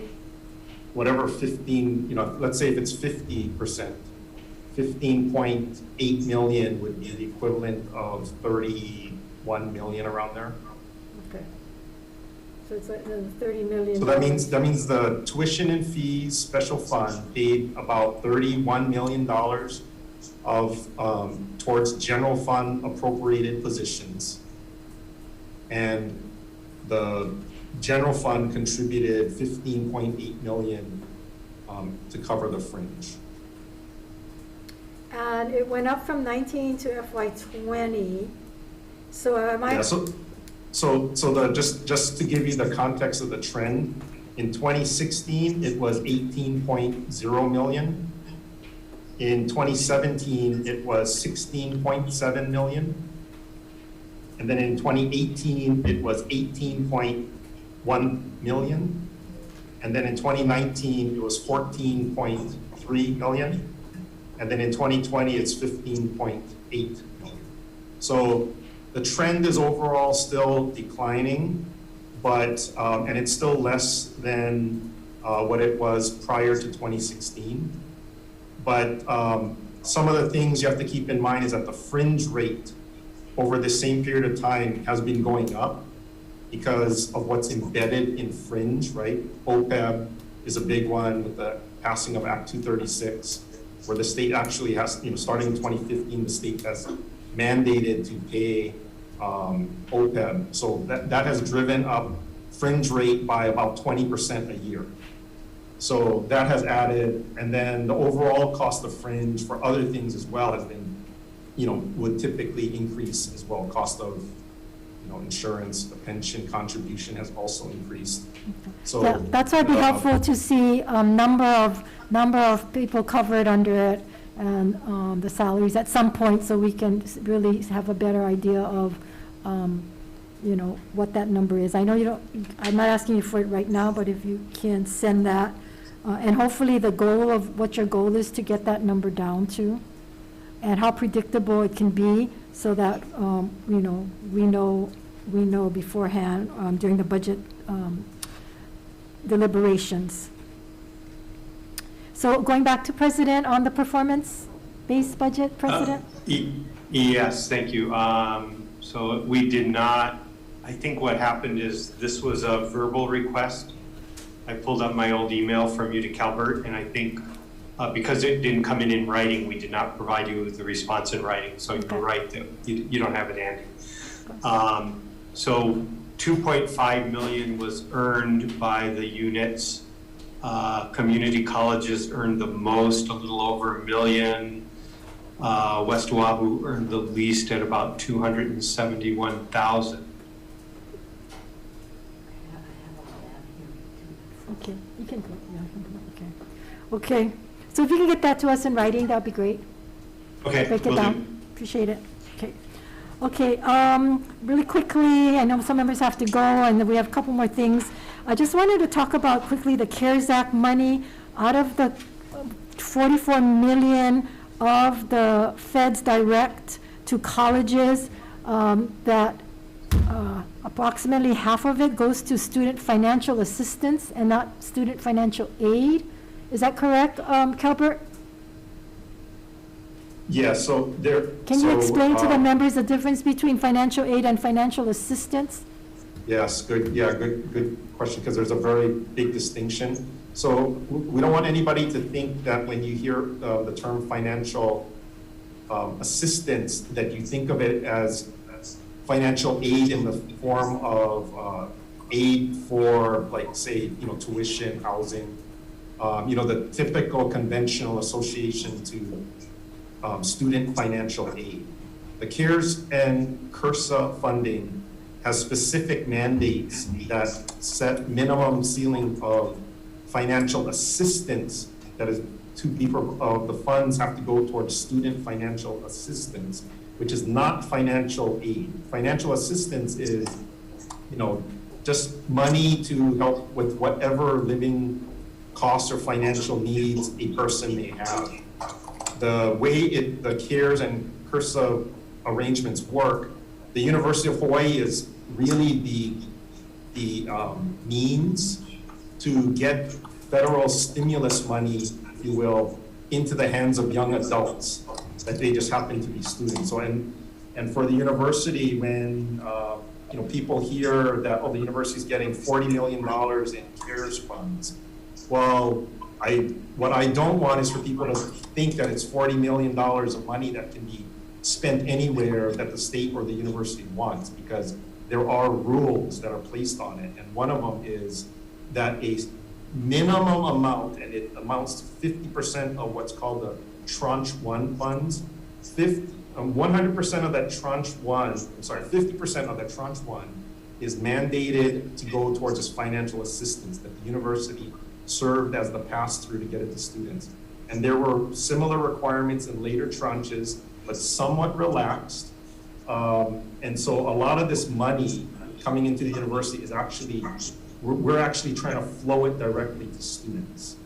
C: whatever 15, let's say if it's 50%, 15.8 million would be the equivalent of 31 million around there.
A: Okay. So it's like 30 million.
C: So that means the tuition and fees special fund paid about $31 million of towards general fund appropriated positions. And the general fund contributed 15.8 million to cover the fringe.
A: And it went up from 19 to FY20. So am I?
C: Yeah, just to give you the context of the trend, in 2016 it was 18.0 million. In 2017 it was 16.7 million. And then in 2018 it was 18.1 million. And then in 2019 it was 14.3 million. And then in 2020 it's 15.8 million. So the trend is overall still declining, but and it's still less than what it was prior to 2016. But some of the things you have to keep in mind is that the fringe rate over the same period of time has been going up because of what's embedded in fringe, right? OPEB is a big one with the passing of Act 236, where the state actually has, starting in 2015, the state has mandated to pay OPEB. So that has driven up fringe rate by about 20% a year. So that has added, and then the overall cost of fringe for other things as well has been, would typically increase as well. Cost of, insurance, the pension contribution has also increased. So
A: Yeah, that's why it'd be helpful to see number of people covered under it and the salaries at some point, so we can really have a better idea of, what that number is. I know I'm not asking you for it right now, but if you can send that, and hopefully the goal of what your goal is to get that number down to, and how predictable it can be, so that we know beforehand during the budget deliberations. So going back to President on the performance-based budget, President?
F: Yes, thank you. So we did not, I think what happened is this was a verbal request. I pulled up my old email from you to Calbert, and I think because it didn't come in writing, we did not provide you with the response in writing. So
A: Okay.
F: you're right, that you don't have it handy. So 2.5 million was earned by the units. Community colleges earned the most, a little over $1 million. West Oahu earned the least at about 271,000.
A: Okay, you can go, yeah, okay. So if you can get that to us in writing, that'd be great.
F: Okay,
A: Break it
F: will
A: down,
F: do.
A: appreciate it, okay. Okay, really quickly, I know some members have to go, and we have a couple more things. I just wanted to talk about quickly the CARES Act money. Out of the 44 million of the feds direct to colleges, that approximately half of it goes to student financial assistance and not student financial aid. Is that correct, Calbert?
C: Yeah, so there.
A: Can you explain to the members the difference between financial aid and financial assistance?
C: Yes, good question, because there's a very big distinction. So we don't want anybody to think that when you hear the term financial assistance, that you think of it as financial aid in the form of aid for, like, say, tuition, housing, the typical conventional association to student financial aid. The CARES and CRSA funding has specific mandates that set minimum ceiling of financial assistance that is to be, the funds have to go towards student financial assistance, which is not financial aid. Financial assistance is, just money to help with whatever living costs or financial needs a person may have. The way the CARES and CRSA arrangements work, the University of Hawaii is really the means to get federal stimulus money, if you will, into the hands of young adults, that they just happen to be students. So, and for the university, when people hear that, the university's getting $40 million in CARES funds, well, what I don't want is for people to think that it's $40 million of money that can be spent anywhere that the state or the university wants, because there are rules that are placed on it. And one of them is that a minimum amount, and it amounts to 50% of what's called the tranche one funds. 100% of that tranche one, 50% of that tranche one is mandated to go towards this financial assistance that the university served as the pass-through to get it to students. And there were similar requirements in later tranches, but somewhat relaxed. And so a lot of this money coming into the university is actually, we're actually trying to flow it directly to students.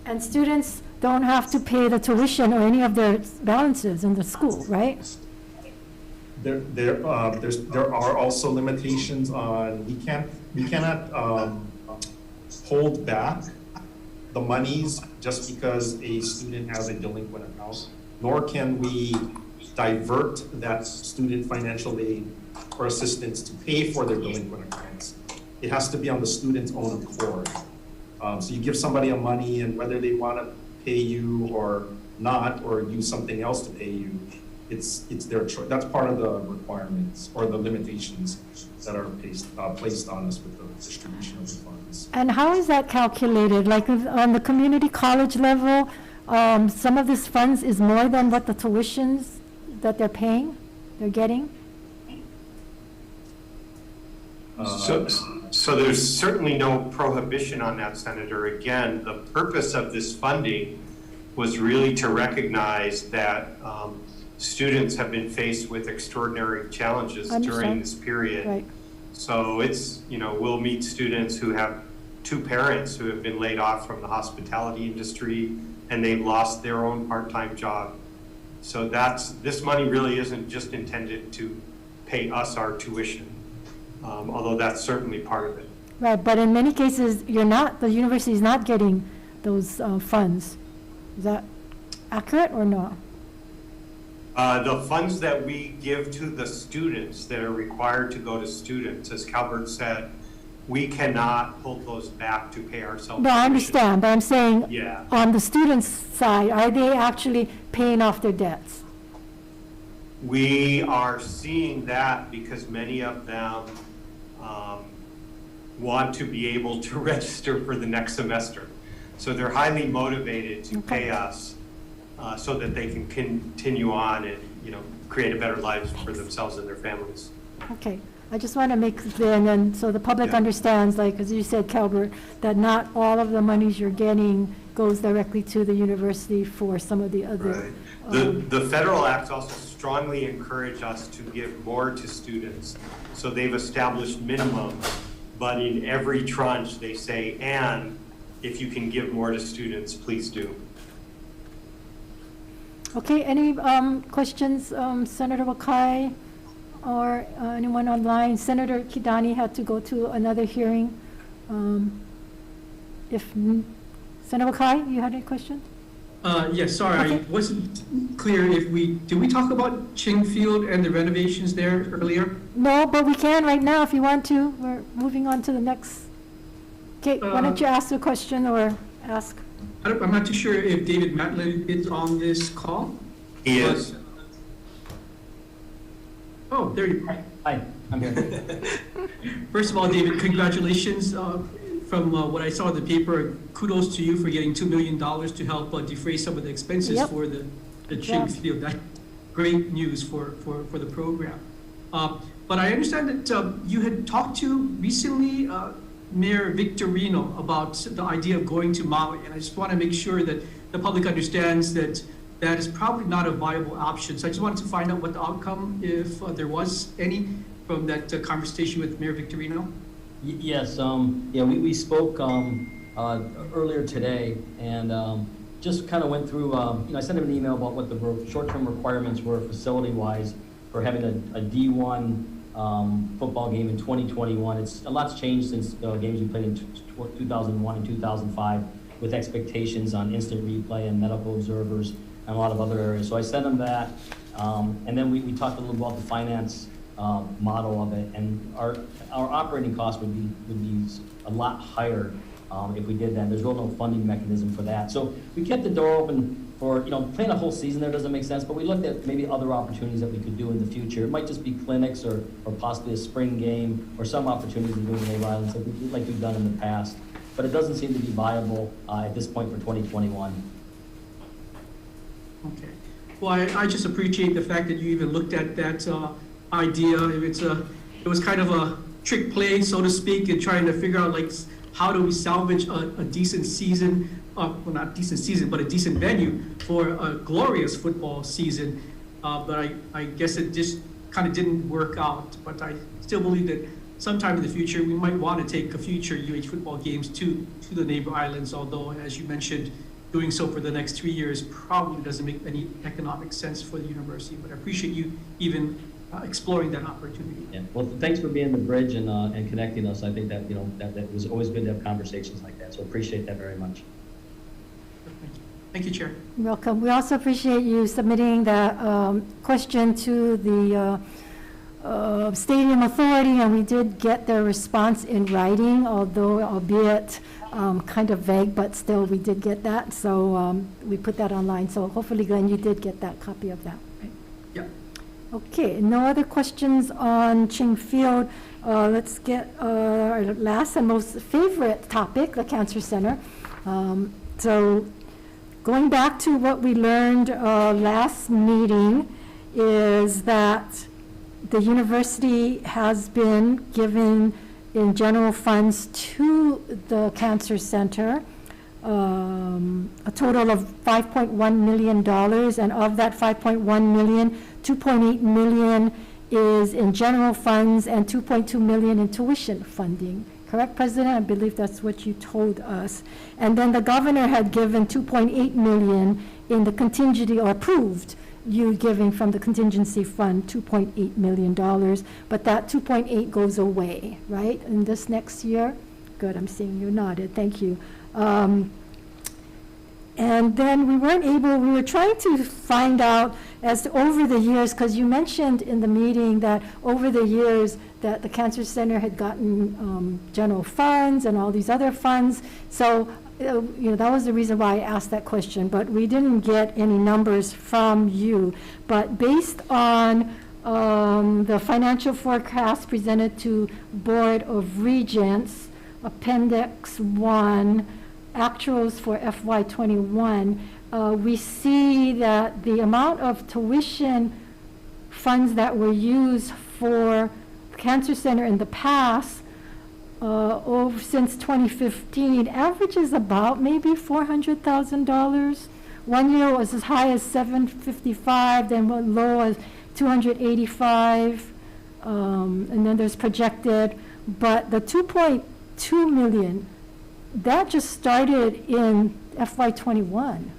A: And students don't have to pay the tuition or any of their balances in the school, right?
C: There are also limitations on, we cannot hold back the monies just because a student has a delinquent account, nor can we divert that student financial aid or assistance to pay for their delinquent accounts. It has to be on the student's own accord. So you give somebody a money, and whether they want to pay you or not, or use something else to pay you, it's their choice. That's part of the requirements or the limitations that are placed on us with the distribution of the funds.
A: And how is that calculated? Like on the community college level, some of this funds is more than what the tuitions that they're getting?
F: So there's certainly no prohibition on that, Senator. Again, the purpose of this funding was really to recognize that students have been faced with extraordinary challenges during this period.
A: Right.
F: So it's, we'll meet students who have two parents who have been laid off from the hospitality industry, and they've lost their own part-time job. So this money really isn't just intended to pay us our tuition, although that's certainly part of it.
A: Right, but in many cases, the university is not getting those funds. Is that accurate or not?
F: The funds that we give to the students that are required to go to students, as Calvert said, we cannot hold those back to pay ourselves.
A: No, I understand, but I'm saying,
F: Yeah.
A: on the students' side, are they actually paying off their debts?
F: We are seeing that because many of them want to be able to register for the next semester. So they're highly motivated to pay us so that they can continue on and, create a better life for themselves and their families.
A: Okay, I just want to make clear, and then, so the public understands, like, as you said, Calvert, that not all of the monies you're getting goes directly to the university for some of the other.
F: Right. The federal acts also strongly encourage us to give more to students. So they've established minimums, but in every tranche they say, and if you can give more to students, please do.
A: Okay, any questions, Senator Wakai or anyone online? Senator Kidani had to go to another hearing. Senator Wakai, you had any questions?
H: Yes, sorry,
A: Okay.
H: I wasn't clear if did we talk about Ching Field and the renovations there earlier?
A: No, but we can right now if you want to. We're moving on to the next. Okay, why don't you ask a question or ask?
H: I'm not too sure if David Matlin is on this call.
F: He is.
H: Oh, there you are.
I: Hi, I'm here.
H: First of all, David, congratulations. From what I saw in the paper, kudos to you for getting $2 million to help defray some of the expenses
A: Yep.
H: for the Ching Field. That's great news for the program. But I understand that you had talked to recently Mayor Victorino about the idea of going to Maui, and I just want to make sure that the public understands that that is probably not a viable option. So I just wanted to find out what the outcome, if there was any, from that conversation with Mayor Victorino.
I: Yes, yeah, we spoke earlier today, and just kind of went through, I sent him an email about what the short-term requirements were facility-wise for having a D1 football game in 2021. A lot's changed since games we played in 2001 and 2005, with expectations on instant replay and medical observers and a lot of other areas. So I sent him that, and then we talked a little about the finance model of it, and our operating costs would be a lot higher if we did that. There's really no funding mechanism for that. So we kept the door open for, playing a whole season there doesn't make sense, but we looked at maybe other opportunities that we could do in the future. It might just be clinics or possibly a spring game or some opportunities to do in Nave Islands like we've done in the past. But it doesn't seem to be viable at this point for 2021.
H: Okay. Well, I just appreciate the fact that you even looked at that idea. It was kind of a trick play, so to speak, in trying to figure out, like, how do we salvage a decent season, well, not decent season, but a decent venue for a glorious football season. But I guess it just kind of didn't work out. But I still believe that sometime in the future, we might want to take a future UH football games to the neighbor islands, although, as you mentioned, doing so for the next 3 years probably doesn't make any economic sense for the university. But I appreciate you even exploring that opportunity.
I: Yeah. Well, thanks for being the bridge and connecting us. I think that that was always good to have conversations like that. So appreciate that very much.
H: Thank you, Chair.
A: You're welcome. We also appreciate you submitting that question to the Stadium Authority, and we did get their response in writing, although albeit kind of vague, but still we did get that. So we put that online. So hopefully, Glenn, you did get that copy of that, right?
H: Yeah.
A: Okay, no other questions on Ching Field. Let's get our last and most favorite topic, the Cancer Center. So going back to what we learned last meeting is that the university has been given in general funds to the Cancer Center a total of $5.1 million, and of that $5.1 million, $2.8 million is in general funds and $2.2 million in tuition funding. Correct, President? I believe that's what you told us. And then the governor had given $2.8 million in the contingency, or approved you giving from the contingency fund $2.8 million, but that 2.8 goes away, right, in this next year? Good, I'm seeing you nodded, thank you. And then we were trying to find out as to over the years, because you mentioned in the meeting that over the years that the Cancer Center had gotten general funds and all these other funds. So, that was the reason why I asked that question, but we didn't get any numbers from you. But based on the financial forecast presented to Board of Regents, Appendix 1, actuals for FY21, we see that the amount of tuition funds that were used for Cancer Center in the past since 2015 averages about maybe $400,000. 1 year was as high as $755, then went low as $285, and then there's projected. But the $2.2 million, that just started in FY21,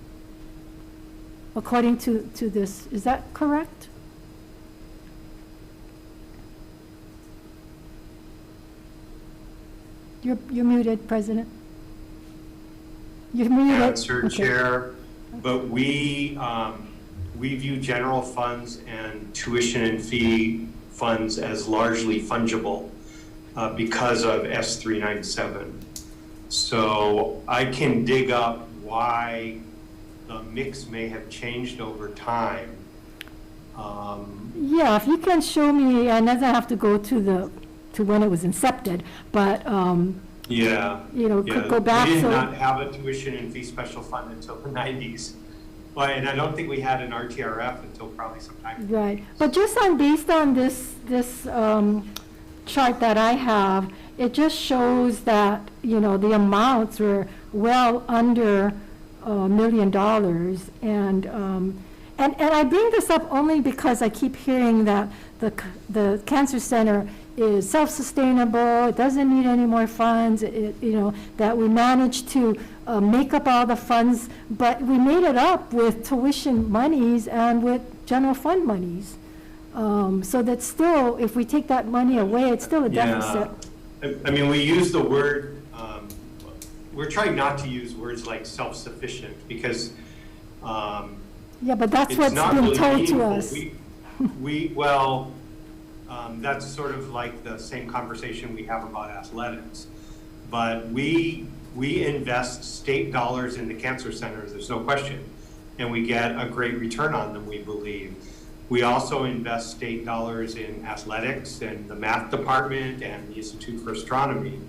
A: according to this. Is that correct? You're muted, President. You're muted.
F: Answer,
A: Okay.
F: Chair, but we view general funds and tuition and fee funds as largely fungible because of S397. So I can dig up why the mix may have changed over time.
A: Yeah, if you can show me, and doesn't have to go to when it was incepted, but could go back.
F: We did
A: so
F: not have a tuition and fee special fund until the 90s. Well, and I don't think we had an RTRF until probably sometime.
A: Right, but just based on this chart that I have, it just shows that, you know, the amounts were well under $1 million. And I bring this up only because I keep hearing that the Cancer Center is self-sustainable, it doesn't need any more funds, that we managed to make up all the funds, but we made it up with tuition monies and with general fund monies. So that still, if we take that money away, it's still a deficit.
F: I mean, we use the word, we're trying not to use words like self-sufficient because
A: yeah, but that's
F: it's
A: what's
F: not
A: been
F: really
A: told to
F: meaningful.
A: us.
F: That's sort of like the same conversation we have about athletics. But we invest state dollars in the cancer centers, there's no question, and we get a great return on them, we believe. We also invest state dollars in athletics and the math department and the Institute for Astronomy.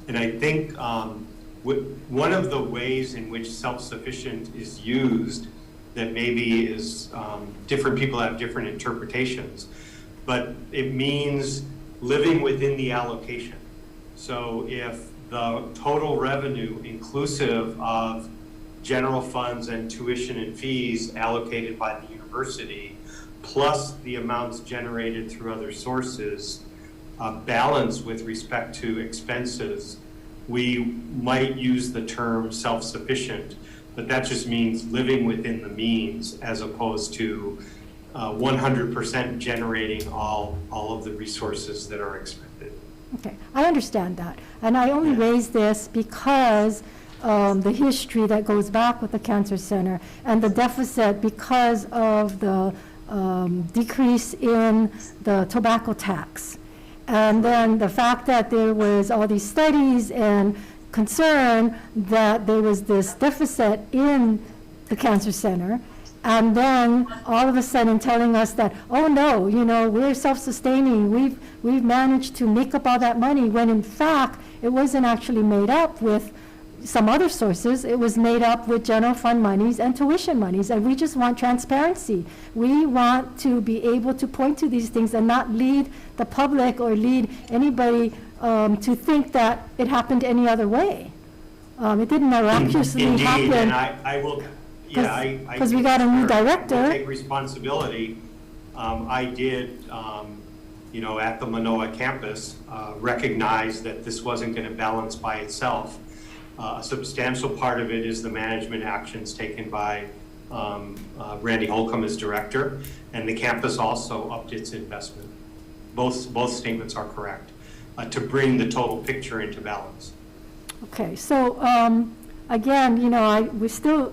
F: And I think one of the ways in which self-sufficient is used that maybe is, different people have different interpretations, but it means living within the allocation. So if the total revenue inclusive of general funds and tuition and fees allocated by the university, plus the amounts generated through other sources, balance with respect to expenses, we might use the term self-sufficient, but that just means living within the means as opposed to 100% generating all of the resources that are expected.
A: Okay, I understand that. And I only raise this because the history that goes back with the Cancer Center and the deficit because of the decrease in the tobacco tax. And then the fact that there was all these studies and concern that there was this deficit in the Cancer Center, and then all of a sudden telling us that, oh no, we're self-sustaining, we've managed to make up all that money, when in fact it wasn't actually made up with some other sources, it was made up with general fund monies and tuition monies, and we just want transparency. We want to be able to point to these things and not lead the public or lead anybody to think that it happened any other way. It didn't miraculously happen.
F: Indeed, and I will,
A: because we got a new director.
F: I take responsibility. I did, at the Manoa campus, recognize that this wasn't going to balance by itself. A substantial part of it is the management actions taken by Randy Holcomb as director, and the campus also upped its investment. Both statements are correct, to bring the total picture into balance.
A: Okay, so again, we still,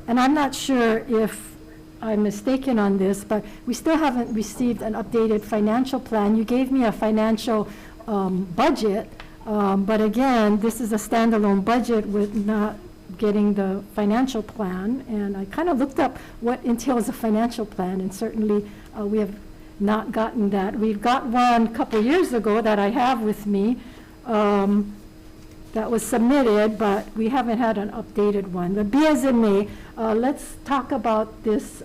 A: and I'm not sure if I'm mistaken on this, but we still haven't received an updated financial plan. You gave me a financial budget, but again, this is a standalone budget with not getting the financial plan. And I kind of looked up what entails a financial plan, and certainly we have not gotten that. We've got one a couple years ago that I have with me that was submitted, but we haven't had an updated one. But be as it may, let's talk about this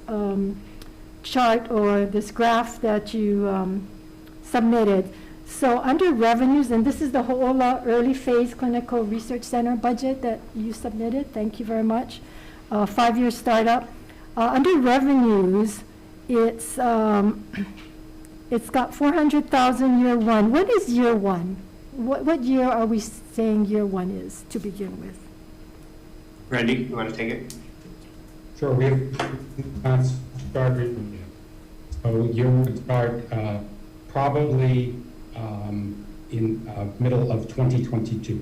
A: chart or this graph that you submitted. So under revenues, and this is the HO'ola Early Phase Clinical Research Center budget that you submitted. Thank you very much. 5-year startup. Under revenues, it's got $400,000 year one. What is year one? What year are we saying year one is to begin with?
F: Randy, you want to take it?
J: Sure, we have not started yet. So year would start probably in middle of 2022.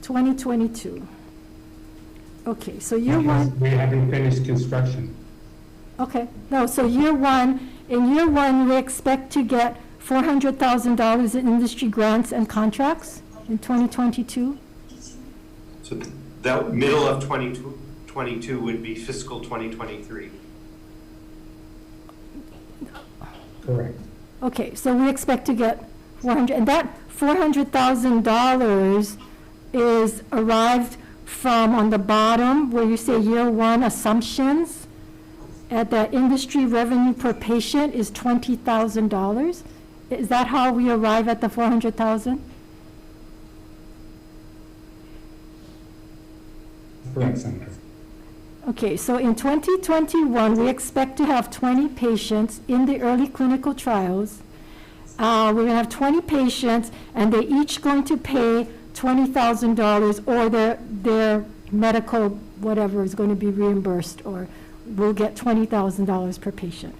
A: 2022. Okay, so year one.
J: We haven't finished construction.
A: Okay, no, so in year one, we expect to get $400,000 in industry grants and contracts in 2022?
F: So that middle of 2022 would be fiscal 2023.
J: Correct.
A: Okay, so we expect to get 400, and that $400,000 is arrived from on the bottom where you say year one assumptions at the industry revenue per patient is $20,000. Is that how we arrive at the 400,000?
J: correct, Senator.
A: Okay, so in 2021, we expect to have 20 patients in the early clinical trials. We're going to have 20 patients, and they're each going to pay $20,000, or their medical whatever is going to be reimbursed, or we'll get $20,000 per patient.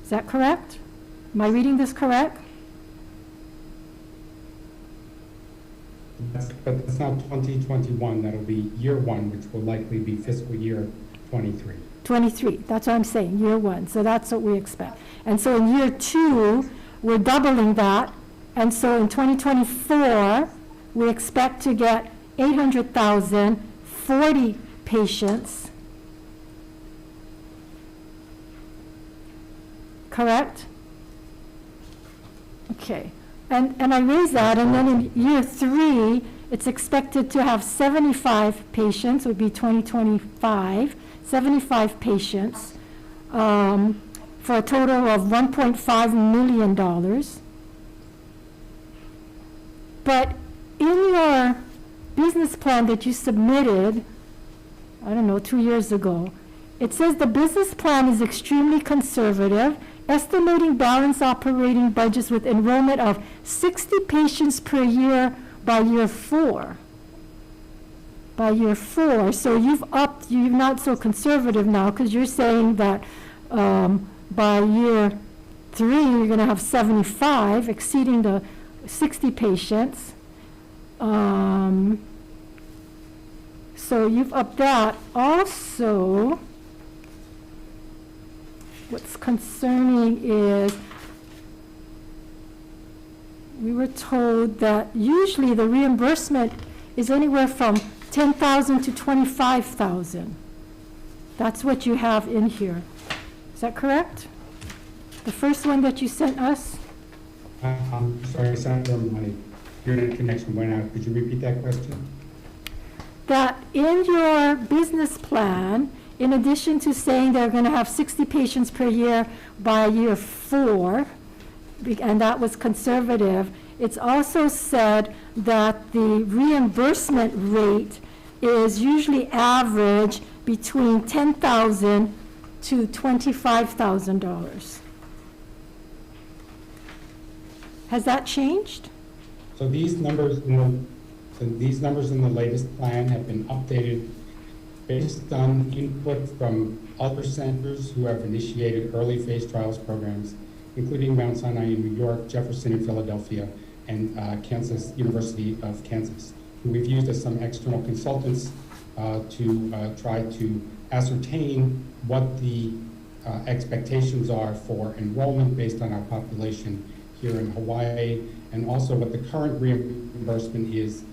A: Is that correct? Am I reading this correct?
J: But that's not 2021, that'll be year one, which will likely be fiscal year 23.
A: 23, that's what I'm saying, year one. So that's what we expect. And so in year two, we're doubling that. And so in 2024, we expect to get 800,000, 40 patients. Correct? Okay. And I raise that, and then in year three, it's expected to have 75 patients, would be 2025, 75 patients, for a total of $1.5 million. But in your business plan that you submitted, I don't know, 2 years ago, it says the business plan is extremely conservative, estimating balanced operating budgets with enrollment of 60 patients per year by year four. By year four, so you're not so conservative now, because you're saying that by year three, you're going to have 75, exceeding the 60 patients. So you've upped that. Also, what's concerning is we were told that usually the reimbursement is anywhere from $10,000 to $25,000. That's what you have in here. Is that correct? The first one that you sent us?
J: I'm sorry, Senator, my internet connection went out. Could you repeat that question?
A: That in your business plan, in addition to saying they're going to have 60 patients per year by year four, and that was conservative, it's also said that the reimbursement rate is usually average between $10,000 to $25,000. Has that changed?
J: So these numbers in the latest plan have been updated based on input from other centers who have initiated early phase trials programs, including Mount Sinai in New York, Jefferson in Philadelphia, and Kansas University of Kansas, who we've used as some external consultants to try to ascertain what the expectations are for enrollment based on our population here in Hawaii, and also what the current reimbursement is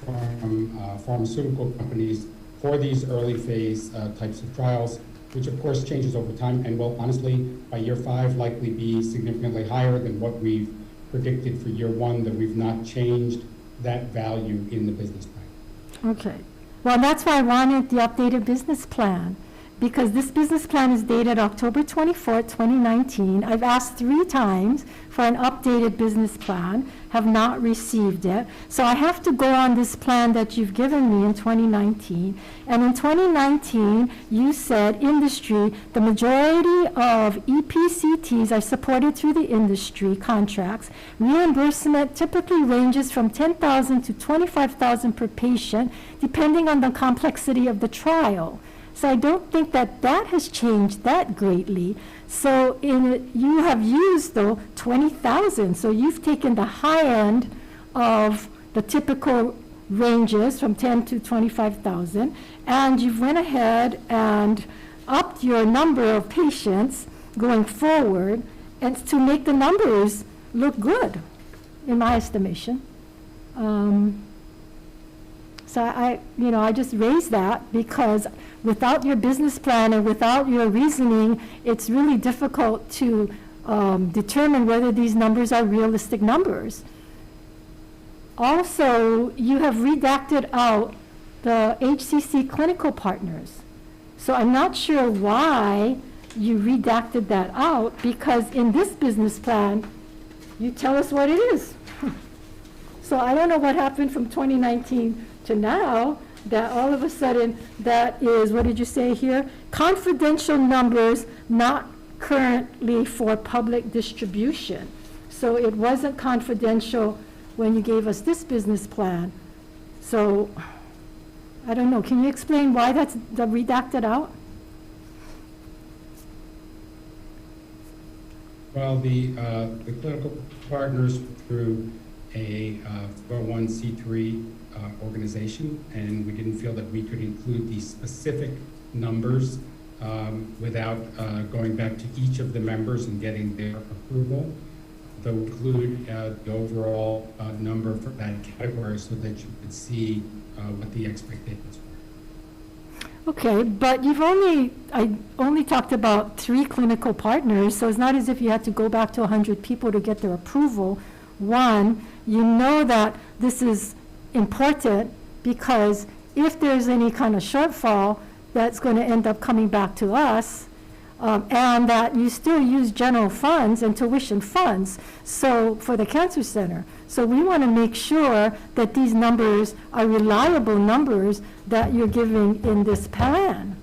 J: from pharmaceutical companies for these early phase types of trials, which of course changes over time and will honestly, by year 5, likely be significantly higher than what we've predicted for year 1, that we've not changed that value in the business plan.
A: Okay. Well, that's why I wanted the updated business plan, because this business plan is dated October 24, 2019. I've asked 3 times for an updated business plan, have not received it. So I have to go on this plan that you've given me in 2019. And in 2019, you said industry, the majority of EPCTs are supported through the industry contracts. Reimbursement typically ranges from $10,000 to $25,000 per patient, depending on the complexity of the trial. So I don't think that that has changed that greatly. So you have used, though, $20,000. So you've taken the high end of the typical ranges from $10,000 to $25,000, and you've went ahead and upped your number of patients going forward, and to make the numbers look good, in my estimation. So I just raised that because without your business plan and without your reasoning, it's really difficult to determine whether these numbers are realistic numbers. Also, you have redacted out the HCC clinical partners. So I'm not sure why you redacted that out, because in this business plan, you tell us what it is. So I don't know what happened from 2019 to now, that all of a sudden, that is, what did you say here? Confidential numbers not currently for public distribution. So it wasn't confidential when you gave us this business plan. So, I don't know, can you explain why that's redacted out?
J: Well, the clinical partners through a 401c3 organization, and we didn't feel that we could include the specific numbers without going back to each of the members and getting their approval. They'll include the overall number for that category so that you could see what the expectations were.
A: Okay, but I only talked about 3 clinical partners, so it's not as if you had to go back to 100 people to get their approval. One, you know that this is important because if there's any kind of shortfall, that's going to end up coming back to us, and that you still use general funds and tuition funds, so for the cancer center. So we want to make sure that these numbers are reliable numbers that you're giving in this plan.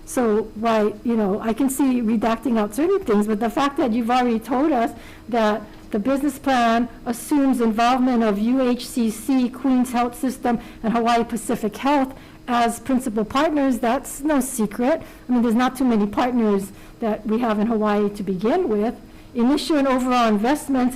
A: So why, I can see redacting out certain things, but the fact that you've already told us that the business plan assumes involvement of UHCC, Queens Health System, and Hawaii Pacific Health as principal partners, that's no secret. I mean, there's not too many partners that we have in Hawaii to begin with. Initial and overall investments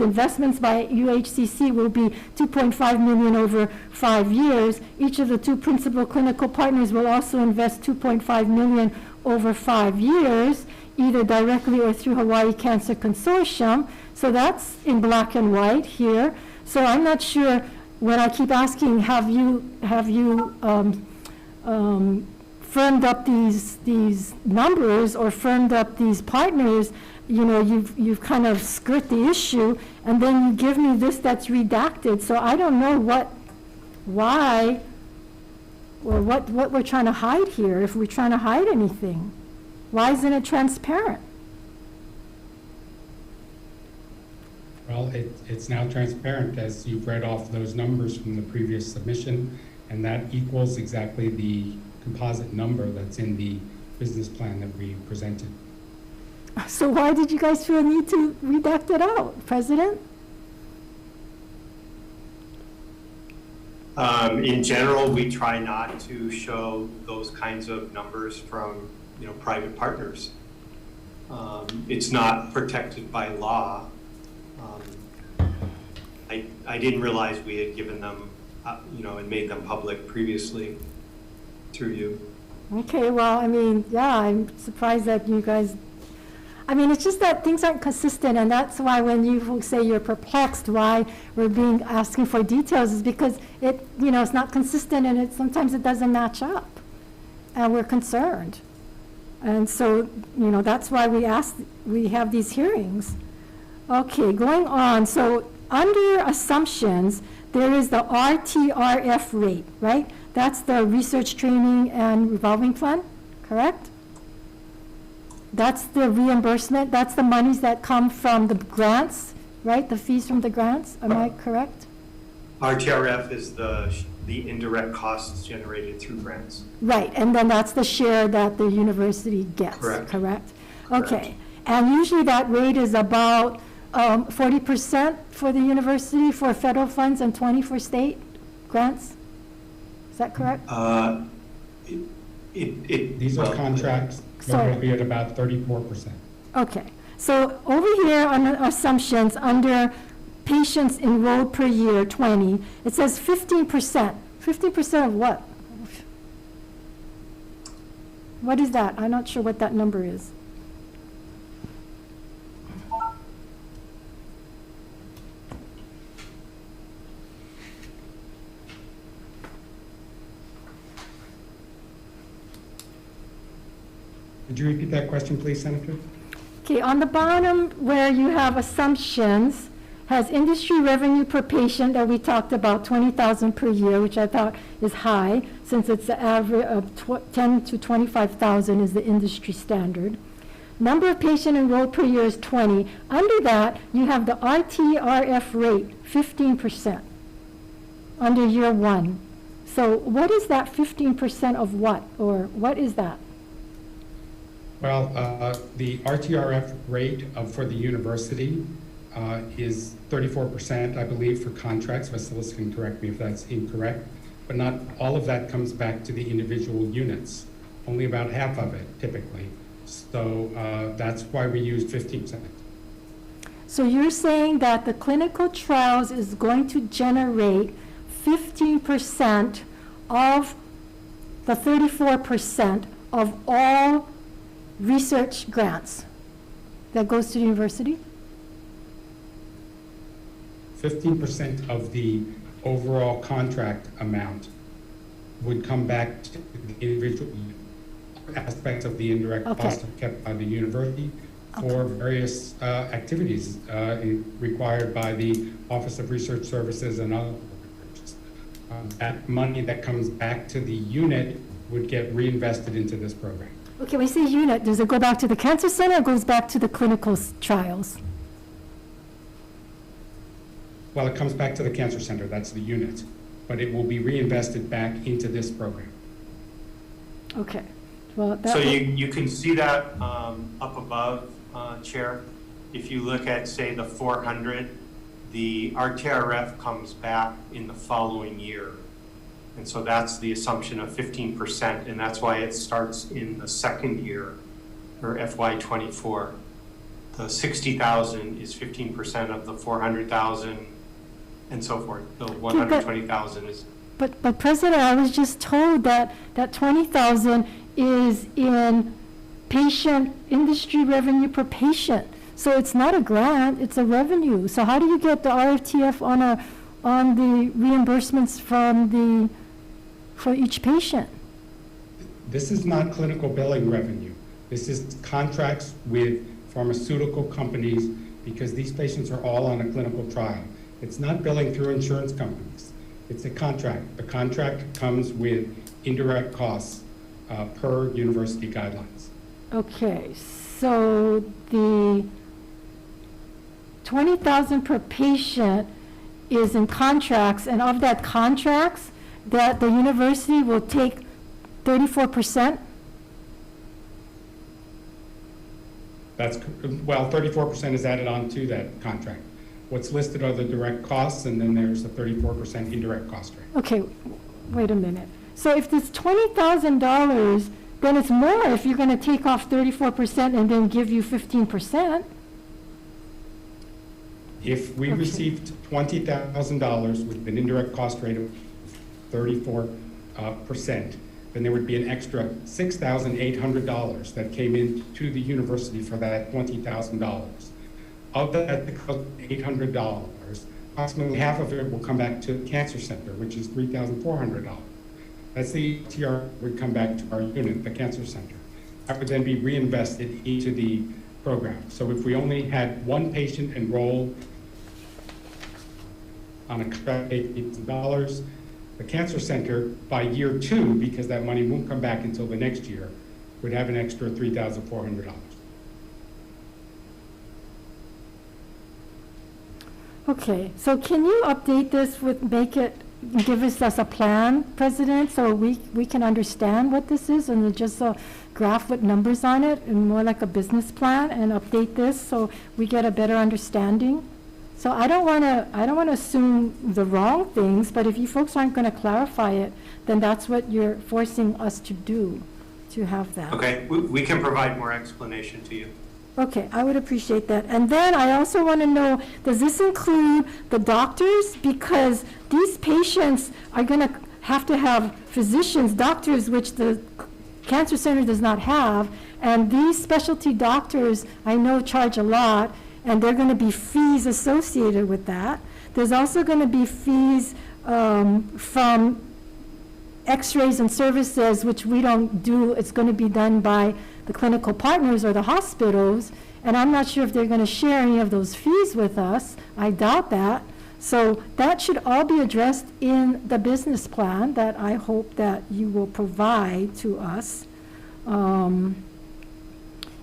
A: by UHCC will be $2.5 million over 5 years. Each of the 2 principal clinical partners will also invest $2.5 million over 5 years, either directly or through Hawaii Cancer Consortium. So that's in black and white here. So I'm not sure, when I keep asking, have you firmed up these numbers or firmed up these partners? You've kind of skirt the issue, and then you give me this that's redacted. So I don't know why, or what we're trying to hide here, if we're trying to hide anything. Why isn't it transparent?
J: Well, it's now transparent as you've read off those numbers from the previous submission, and that equals exactly the composite number that's in the business plan that we presented.
A: So why did you guys feel a need to redact it out, President?
F: In general, we try not to show those kinds of numbers from, private partners. It's not protected by law. I didn't realize we had given them, and made them public previously through you.
A: Okay, well, I'm surprised that you guys, it's just that things aren't consistent, and that's why when you say you're perplexed why we're asking for details, is because it's not consistent, and sometimes it doesn't match up, and we're concerned. And so, that's why we have these hearings. Okay, going on. So under assumptions, there is the RTRF rate, right? That's the research, training, and revolving fund, correct? That's the reimbursement, that's the monies that come from the grants, right? The fees from the grants, am I correct?
F: RTRF is the indirect costs generated through grants.
A: Right, and then that's the share that the university gets, correct? Okay, and usually that rate is about 40% for the university for federal funds and 20 for state grants? Is that correct?
J: These are contracts, so it'll be at about 34%.
A: Okay, so over here on the assumptions, under patients enrolled per year, 20, it says 15%. 15% of what? What is that? I'm not sure what that number is.
J: Could you repeat that question, please, Senator?
A: Okay, on the bottom where you have assumptions, has industry revenue per patient that we talked about, 20,000 per year, which I thought is high, since it's the average of 10 to 25,000 is the industry standard. Number of patient enrolled per year is 20. Under that, you have the RTRF rate, 15%, under year 1. So what is that 15% of what, or what is that?
J: Well, the RTRF rate for the university is 34%, I believe, for contracts. Vasilis can correct me if that's incorrect, but not all of that comes back to the individual units, only about half of it typically. So that's why we used 15%.
A: So you're saying that the clinical trials is going to generate 15% of the 34% of all research grants that goes to the university?
J: 15% of the overall contract amount would come back to the individual aspects of the indirect costs are kept by the university for various activities required by the Office of Research Services and other. That money that comes back to the unit would get reinvested into this program.
A: Okay, when you say unit, does it go back to the cancer center or goes back to the clinical trials?
J: Well, it comes back to the cancer center, that's the unit, but it will be reinvested back into this program.
A: Okay, well, that.
F: So you can see that up above, Chair. If you look at, say, the 400, the RTRF comes back in the following year. And so that's the assumption of 15%, and that's why it starts in the second year, or FY24. The 60,000 is 15% of the 400,000, and so forth. The 120,000 is.
A: But President, I was just told that 20,000 is in patient industry revenue per patient. So it's not a grant, it's a revenue. So how do you get the RFTF on the reimbursements for each patient?
J: This is not clinical billing revenue. This is contracts with pharmaceutical companies because these patients are all on a clinical trial. It's not billing through insurance companies. It's a contract. The contract comes with indirect costs per university guidelines.
A: Okay, so the 20,000 per patient is in contracts, and of that contracts, that the university will take 34%?
J: That's, well, 34% is added on to that contract. What's listed are the direct costs, and then there's a 34% indirect cost rate.
A: Okay, wait a minute. So if it's $20,000, then it's more if you're going to take off 34% and then give you 15%.
J: If we received $20,000 with an indirect cost rate of 34%, then there would be an extra $6,800 that came into the university for that $20,000. Of that $800, approximately half of it will come back to the cancer center, which is $3,400. That's the TR would come back to our unit, the cancer center. That would then be reinvested into the program. So if we only had one patient enrolled on a contract $8,000, the cancer center by year 2, because that money won't come back until the next year, would have an extra $3,400.
A: Okay, so can you update this give us a plan, President, so we can understand what this is, and just a graph with numbers on it, and more like a business plan, and update this so we get a better understanding? So I don't want to assume the wrong things, but if you folks aren't going to clarify it, then that's what you're forcing us to do, to have that.
F: Okay, we can provide more explanation to you.
A: Okay, I would appreciate that. And then I also want to know, does this include the doctors? Because these patients are going to have physicians, doctors, which the cancer center does not have. And these specialty doctors, I know, charge a lot, and there are going to be fees associated with that. There's also going to be fees from x-rays and services, which we don't do. It's going to be done by the clinical partners or the hospitals, and I'm not sure if they're going to share any of those fees with us. I doubt that. So that should all be addressed in the business plan that I hope that you will provide to us. And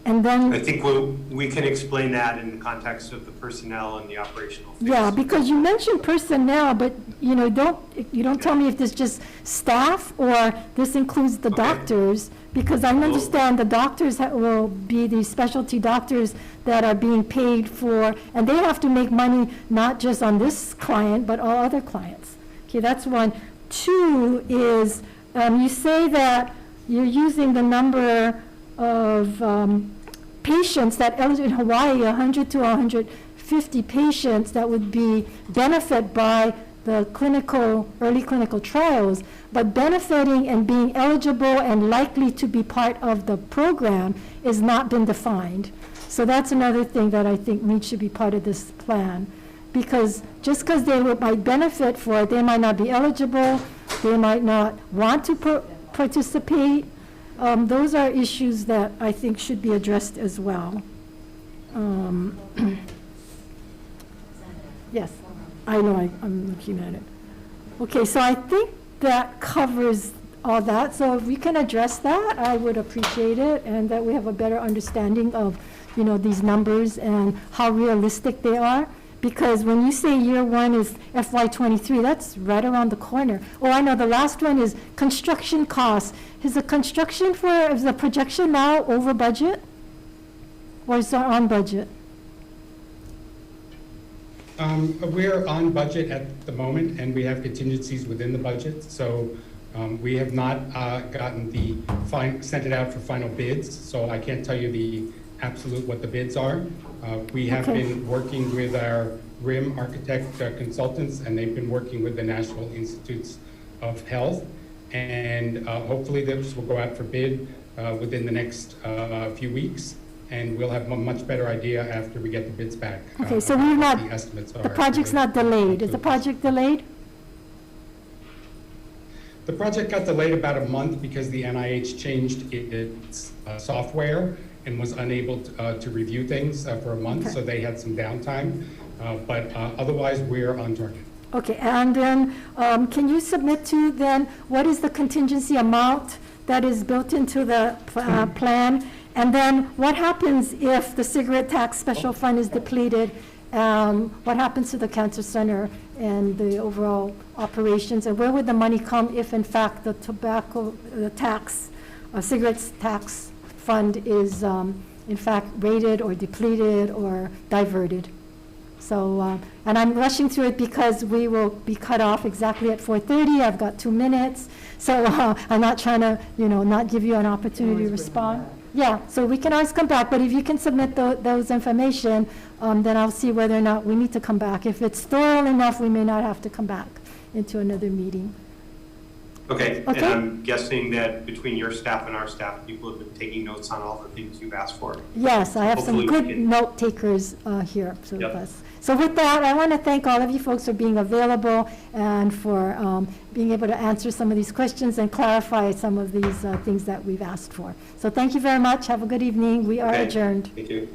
A: And then.
F: I think we can explain that in the context of the personnel and the operational phase.
A: Yeah, because you mentioned personnel, but, you know, you don't tell me if this just staff or this includes the
F: Okay.
A: doctors, because I understand the doctors will be the specialty doctors that are being paid for, and they have to make money not just on this client, but all other clients. Okay, that's one. Two is, you say that you're using the number of patients that in Hawaii, 100 to 150 patients that would be benefit by the early clinical trials, but benefiting and being eligible and likely to be part of the program is not been defined. So that's another thing that I think needs to be part of this plan. Because just because they might benefit for it, they might not be eligible, they might not want to participate. Those are issues that I think should be addressed as well. Yes, I know, I'm looking at it. Okay, so I think that covers all that. So if we can address that, I would appreciate it, and that we have a better understanding of, you know, these numbers and how realistic they are. Because when you say year one is FY23, that's right around the corner. Oh, I know, the last one is construction costs. Is the projection now over budget? Or is it on budget?
J: We're on budget at the moment, and we have contingencies within the budget. So we have not sent it out for final bids, so I can't tell you the absolute what the bids are. We have been working with our RIM architect consultants, and they've been working with the National Institutes of Health. And hopefully this will go out for bid within the next few weeks. And we'll have a much better idea after we get the bids back.
A: Okay, so we're not,
J: the estimates are.
A: the project's not delayed. Is the project delayed?
J: The project got delayed about a month because the NIH changed its software and was unable to review things for a month,
A: Okay.
J: so they had some downtime. But otherwise, we're on target.
A: Okay, and then can you submit to then, what is the contingency amount that is built into the plan? And then what happens if the cigarette tax special fund is depleted? What happens to the cancer center and the overall operations? And where would the money come if in fact the cigarettes tax fund is in fact raided or depleted or diverted? So, and I'm rushing through it because we will be cut off exactly at 4:30. I've got 2 minutes. So I'm not trying to, not give you an opportunity to respond. Yeah, so we can always come back, but if you can submit those information, then I'll see whether or not we need to come back. If it's thorough enough, we may not have to come back into another meeting.
F: Okay, and
A: Okay.
F: I'm guessing that between your staff and our staff, people have been taking notes on all the things you've asked for.
A: Yes, I have some
F: Hopefully we
A: good
F: can-
A: note takers here.
F: Yep.
A: So with that, I want to thank all of you folks for being available and for being able to answer some of these questions and clarify some of these things that we've asked for. So thank you very much. Have a good evening. We are
F: Okay.
A: adjourned.
F: Thank you.